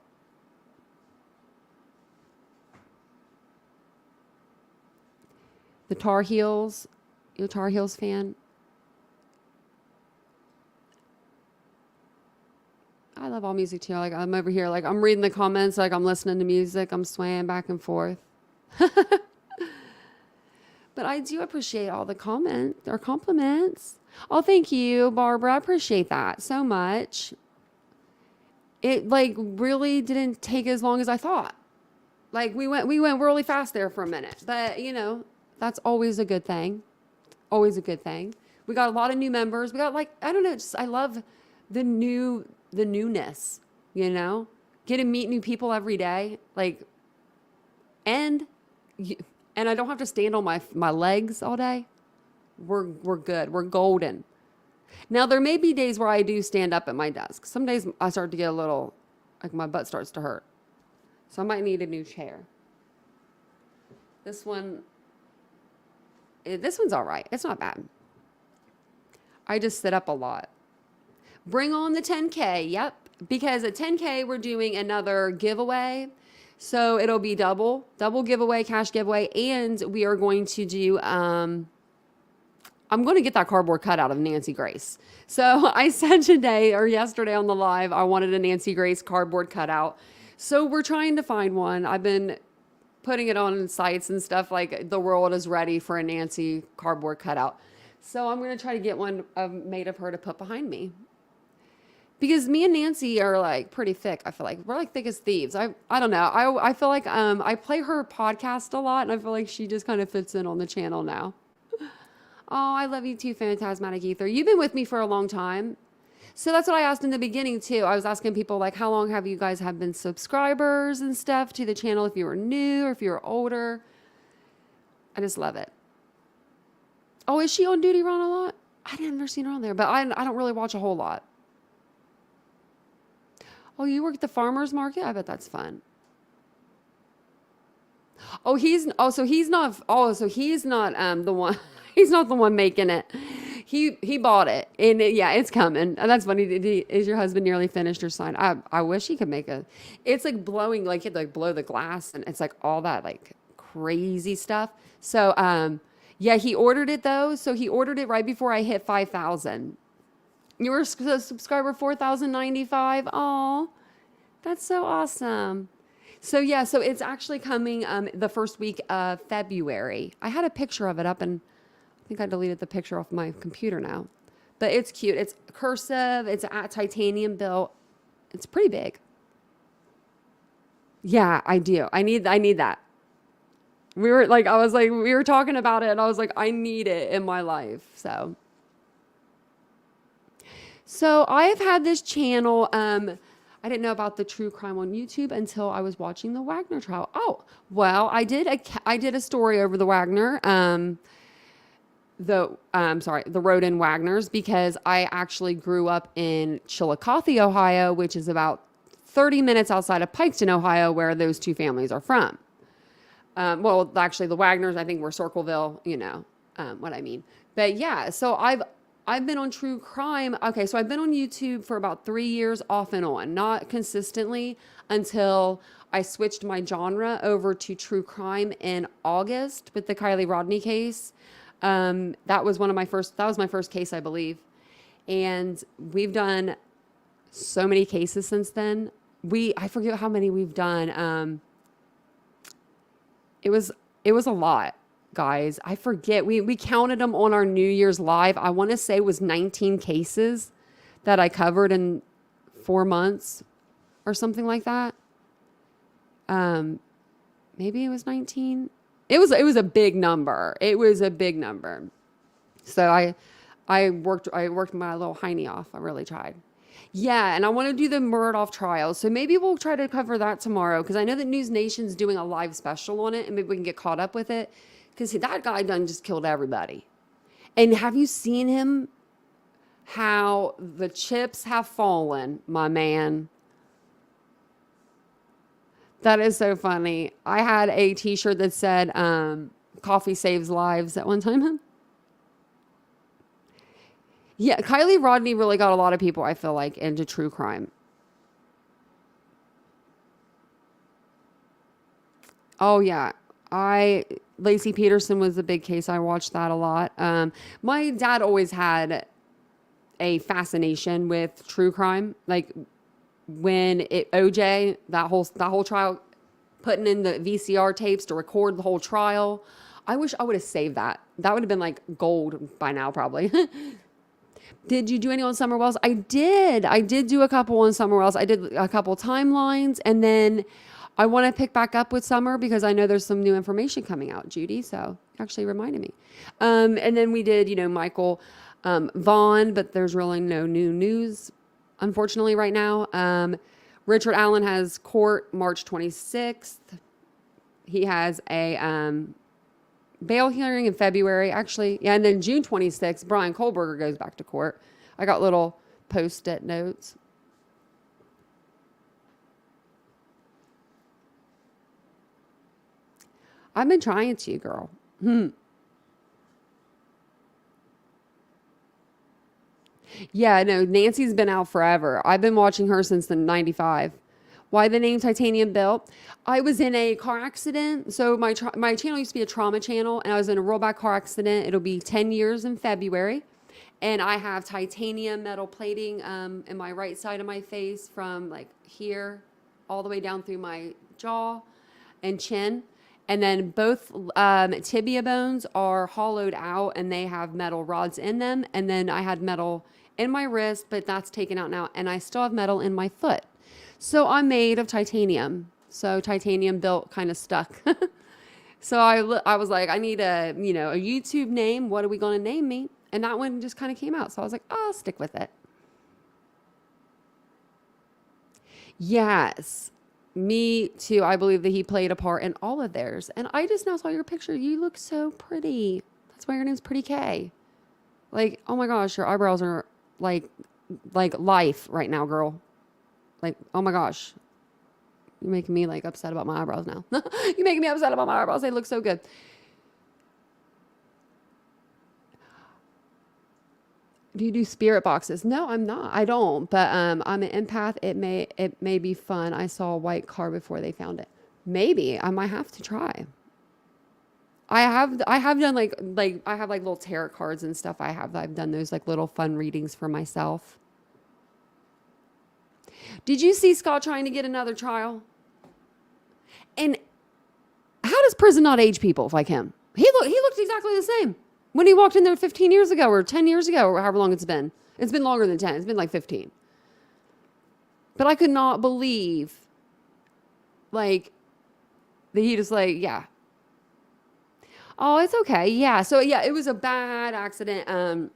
The Tar Heels, you a Tar Heels fan? I love all music too. Like, I'm over here, like, I'm reading the comments, like, I'm listening to music, I'm swaying back and forth. But I do appreciate all the comments or compliments. Oh, thank you, Barbara. I appreciate that so much. It, like, really didn't take as long as I thought. Like, we went really fast there for a minute, but that's always a good thing. Always a good thing. We got a lot of new members. We got, like, I don't know, just I love the newness, get to meet new people every day. Like, and I don't have to stand on my legs all day. We're good. We're golden. Now, there may be days where I do stand up at my desk. Some days I start to get a little, like, my butt starts to hurt. So I might need a new chair. This one's all right. It's not bad. I just sit up a lot. Bring on the 10K. Yep. Because at 10K, we're doing another giveaway. So it'll be double giveaway, cash giveaway, and we are going to do I'm going to get that cardboard cutout of Nancy Grace. So I said today or yesterday on the live, I wanted a Nancy Grace cardboard cutout. So we're trying to find one. I've been putting it on sites and stuff, like the world is ready for a Nancy cardboard cutout. So I'm going to try to get one made of her to put behind me. Because me and Nancy are like pretty thick. I feel like we're like thick as thieves. I don't know. I feel like I play her podcast a lot, and I feel like she just kind of fits in on the channel now. Oh, I love you too, Phantasmatic Ether. You've been with me for a long time. So that's what I asked in the beginning too. I was asking people like, how long have you guys have been subscribers and stuff to the channel, if you were new or if you were older. I just love it. Oh, is she on duty run a lot? I never seen her on there, but I don't really watch a whole lot. Oh, you work at the farmer's market? I bet that's fun. So he's not the one. He's not the one making it. He bought it, and yeah, it's coming. And that's funny. Is your husband nearly finished or signed? I wish he could make a. It's like blowing, like you have to like blow the glass, and it's like all that like crazy stuff. So yeah, he ordered it though. So he ordered it right before I hit 5,000. You were a subscriber 4,095. Oh, that's so awesome. So yeah, so it's actually coming the first week of February. I had a picture of it up, and I think I deleted the picture off my computer now. But it's cute. It's cursive. It's at TitaniumBuilt. It's pretty big. Yeah, I do. I need that. We were talking about it, and I was like, I need it in my life. So I have had this channel. I didn't know about the true crime on YouTube until I was watching the Wagner trial. Oh, well, I did a story over the Wagner, the Roden Wagners, because I actually grew up in Chillicothe, Ohio, which is about 30 minutes outside of Piketon, Ohio, where those two families are from. Well, actually, the Wagners, I think, were Circleville, you know what I mean. But yeah, so I've been on true crime. Okay, so I've been on YouTube for about 3 years off and on, not consistently, until I switched my genre over to true crime in August with the Kylie Rodney case. That was my first case, I believe. And we've done so many cases since then. I forget how many we've done. It was a lot, guys. I forget. We counted them on our New Year's live. I want to say it was 19 cases that I covered in 4 months or something like that. Maybe it was 19. It was a big number. It was a big number. So I worked my little hiney off. I really tried. Yeah, and I want to do the Murdoch trial. So maybe we'll try to cover that tomorrow, because I know that News Nation's doing a live special on it, and maybe we can get caught up with it, because that guy done just killed everybody. And have you seen him? How the chips have fallen, my man. That is so funny. I had a t-shirt that said, coffee saves lives at one time. Yeah, Kylie Rodney really got a lot of people, I feel like, into true crime. Oh, yeah. Lacey Peterson was a big case. I watched that a lot. My dad always had a fascination with true crime. Like when OJ, that whole trial, putting in the VCR tapes to record the whole trial. I wish I would have saved that. That would have been like gold by now, probably. Did you do any on Summer Wells? I did. I did do a couple on Summer Wells. I did a couple timelines, and then I want to pick back up with Summer because I know there's some new information coming out, Judy. So actually reminded me. And then we did, Michael Vaughn, but there's really no new news, unfortunately, right now. Richard Allen has court March 26th. He has a bail hearing in February, actually. Yeah, and then June 26th, Brian Kohlberger goes back to court. I got little post-it notes. I've been trying to, girl. Yeah, no, Nancy's been out forever. I've been watching her since the 95. Why the name Titanium Built? I was in a car accident. So my channel used to be a trauma channel, and I was in a real bad car accident. It'll be 10 years in February. And I have titanium metal plating in my right side of my face from like here all the way down through my jaw and chin. And then both tibia bones are hollowed out and they have metal rods in them. And then I had metal in my wrist, but that's taken out now. And I still have metal in my foot. So I'm made of titanium. So Titanium Built kind of stuck. So I was like, I need a YouTube name. What are we going to name me? And that one just kind of came out. So I was like, I'll stick with it. Yes. Me too. I believe that he played a part in all of theirs. And I just now saw your picture. You look so pretty. That's why your name's Pretty K. Like, oh my gosh, your eyebrows are like life right now, girl. Like, oh my gosh. You're making me like upset about my eyebrows now. You're making me upset about my eyebrows. They look so good. Do you do spirit boxes? No, I'm not. I don't. But I'm an empath. It may be fun. I saw a white car before they found it. Maybe I might have to try. I have done like I have like little tarot cards and stuff. I've done those like little fun readings for myself. Did you see Scott trying to get another trial? And how does prison not age people like him? He looked exactly the same when he walked in there 15 years ago or 10 years ago or however long it's been. It's been longer than 10. It's been like 15. But I could not believe like that he just like, yeah. Oh, it's okay. Yeah. So yeah, it was a bad accident.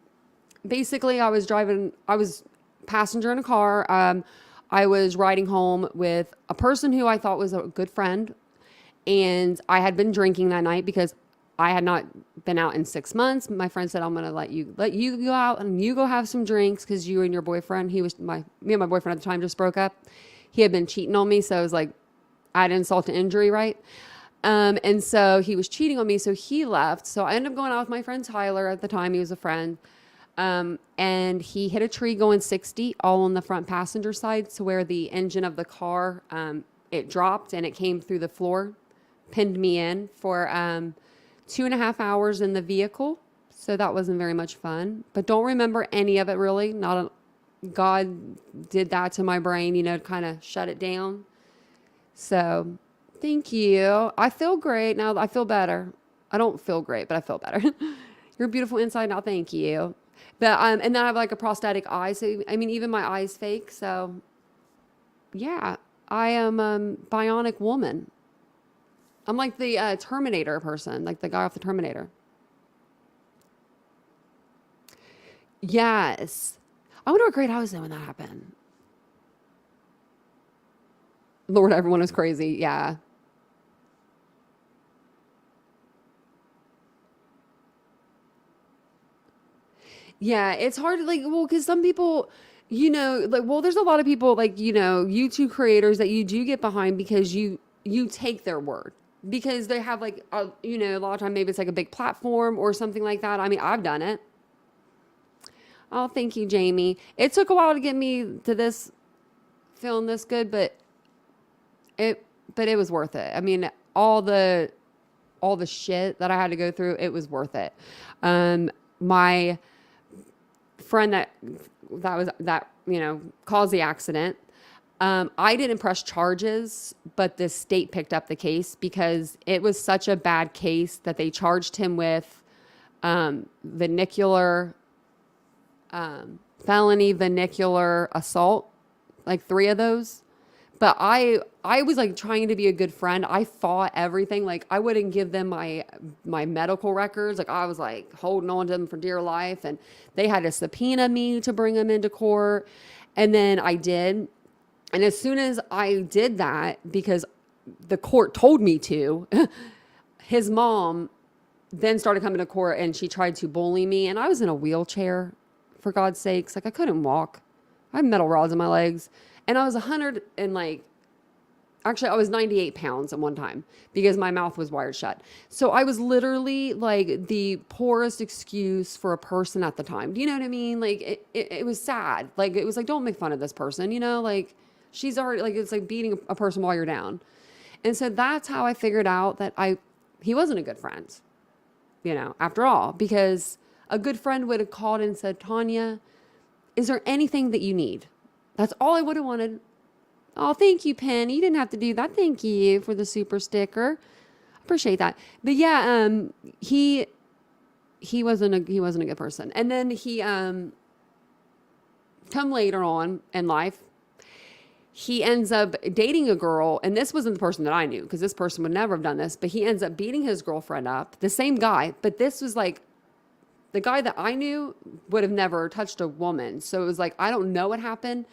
Basically I was passenger in a car. I was riding home with a person who I thought was a good friend. And I had been drinking that night because I had not been out in 6 months. My friend said, I'm going to let you go out and you go have some drinks because you and your boyfriend, me and my boyfriend at the time just broke up. He had been cheating on me. So I was like, add insult to injury, right? And so he was cheating on me. So he left. So I ended up going out with my friend Tyler at the time. He was a friend. And he hit a tree going 60 all on the front passenger side. So where the engine of the car, it dropped and it came through the floor, pinned me in for 2.5 hours in the vehicle. So that wasn't very much fun, but don't remember any of it really. God did that to my brain, to kind of shut it down. So thank you. I feel great now. I feel better. I don't feel great, but I feel better. You're beautiful inside now. Thank you. But, and then I have like a prosthetic eye. So, I mean, even my eye's fake. So yeah, I am a bionic woman. I'm like the Terminator person, like the guy off the Terminator. Yes. I wonder what grade I was in when that happened. Lord, everyone was crazy. Yeah. Yeah, it's hard, like, well, because some people, there's a lot of people, like, YouTube creators that you do get behind because you take their word. Because they have, like, a lot of time, maybe it's like a big platform or something like that. I mean, I've done it. Oh, thank you, Jamie. It took a while to get me to this, feeling this good, but it was worth it. I mean, all the shit that I had to go through, it was worth it. My friend that caused the accident, I didn't press charges, but the state picked up the case because it was such a bad case that they charged him with felony vernacular assault, like 3 of those. But I was like trying to be a good friend. I fought everything. Like I wouldn't give them my medical records. Like I was like holding on to them for dear life. And they had to subpoena me to bring them into court. And then I did. And as soon as I did that, because the court told me to, his mom then started coming to court and she tried to bully me. And I was in a wheelchair, for God's sakes. Like I couldn't walk. I have metal rods in my legs. And I was 100 and like, actually I was 98 pounds at one time because my mouth was wired shut. So I was literally like the poorest excuse for a person at the time. Do you know what I mean? Like it was sad. Like it was like, don't make fun of this person, like She's already like, it's like beating a person while you're down. And so that's how I figured out that he wasn't a good friend, you know, after all, because a good friend would have called and said, Tanya, is there anything that you need? That's all I would have wanted. Oh, thank you, Penn. You didn't have to do that. Thank you for the super sticker. Appreciate that. But yeah, he wasn't a good person. And then he come later on in life, he ends up dating a girl, and this wasn't the person that I knew, because this person would never have done this, but he ends up beating his girlfriend up, the same guy, but this was like, the guy that I knew would have never touched a woman. So it was like, I don't know what happened,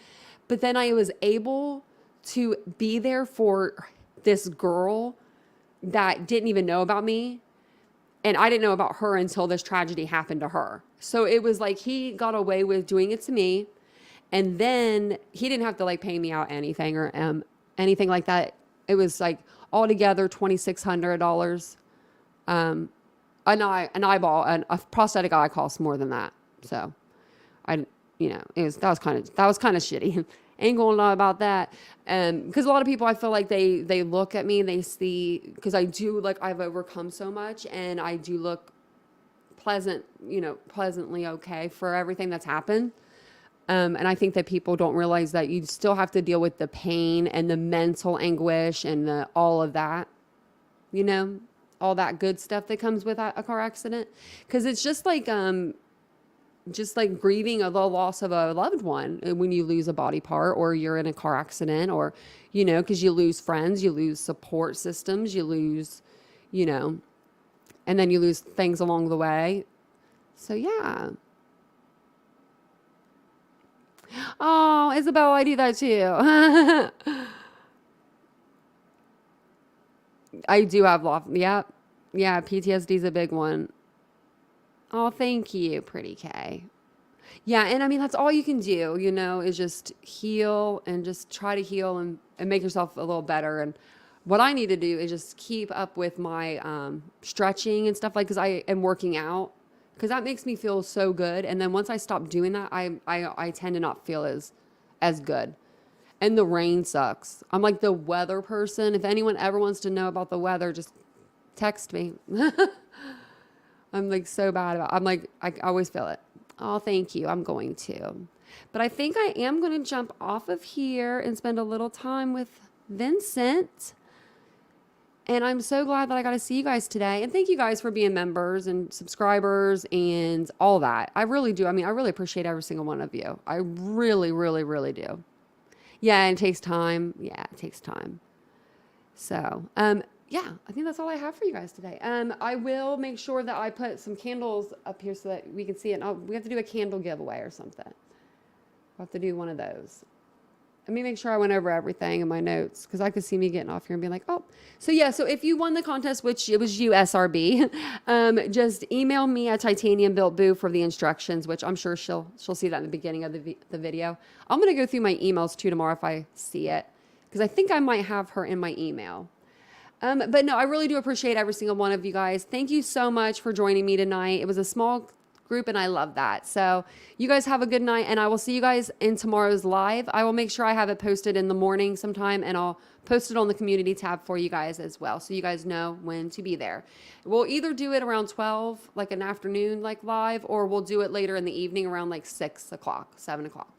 but then I was able to be there for this girl that didn't even know about me, and I didn't know about her until this tragedy happened to her. So it was like he got away with doing it to me. And then he didn't have to like pay me out anything or anything like that. It was like altogether $2,600. An eyeball, a prosthetic eye costs more than that. So that was kind of shitty. Ain't gonna lie about that. Because a lot of people, I feel like they look at me and they see, because I do, like, I've overcome so much, and I do look pleasantly okay for everything that's happened. And I think that people don't realize that you still have to deal with the pain and the mental anguish and all of that, all that good stuff that comes with a car accident. Because it's just like grieving the loss of a loved one when you lose a body part, or you're in a car accident, or, because you lose friends, you lose support systems, you lose, and then you lose things along the way. So yeah. Oh, Isabel, I do that too. I do have yeah, PTSD is a big one. Oh, thank you, pretty K. Yeah, and I mean, that's all you can do, is just heal and just try to heal and make yourself a little better. And what I need to do is just keep up with my stretching and stuff, like, because I am working out, because that makes me feel so good. And then once I stop doing that, I tend to not feel as good. And the rain sucks. I'm like the weather person. If anyone ever wants to know about the weather, just text me. I'm like so bad about it. I'm like, I always feel it. Oh, thank you. I'm going to. But I think I am going to jump off of here and spend a little time with Vincent. And I'm so glad that I got to see you guys today. And thank you guys for being members and subscribers and all that. I really do. I mean, I really appreciate every single one of you. I really, really, really do. Yeah, and it takes time. Yeah, it takes time. So, yeah, I think that's all I have for you guys today. I will make sure that I put some candles up here so that we can see it. We have to do a candle giveaway or something. We'll have to do one of those. Let me make sure I went over everything in my notes, because I could see me getting off here and being like, oh. So yeah, so if you won the contest, which it was you, SRB, just email me at TitaniumBuilt for the instructions, which I'm sure she'll see that in the beginning of the video. I'm going to go through my emails too tomorrow if I see it, because I think I might have her in my email. But no, I really do appreciate every single one of you guys. Thank you so much for joining me tonight. It was a small group, and I love that. So you guys have a good night, and I will see you guys in tomorrow's live. I will make sure I have it posted in the morning sometime, and I'll post it on the community tab for you guys as well, so you guys know when to be there. We'll either do it around 12, like an afternoon, like live, or we'll do it later in the evening around like 6 o'clock, 7 o'clock.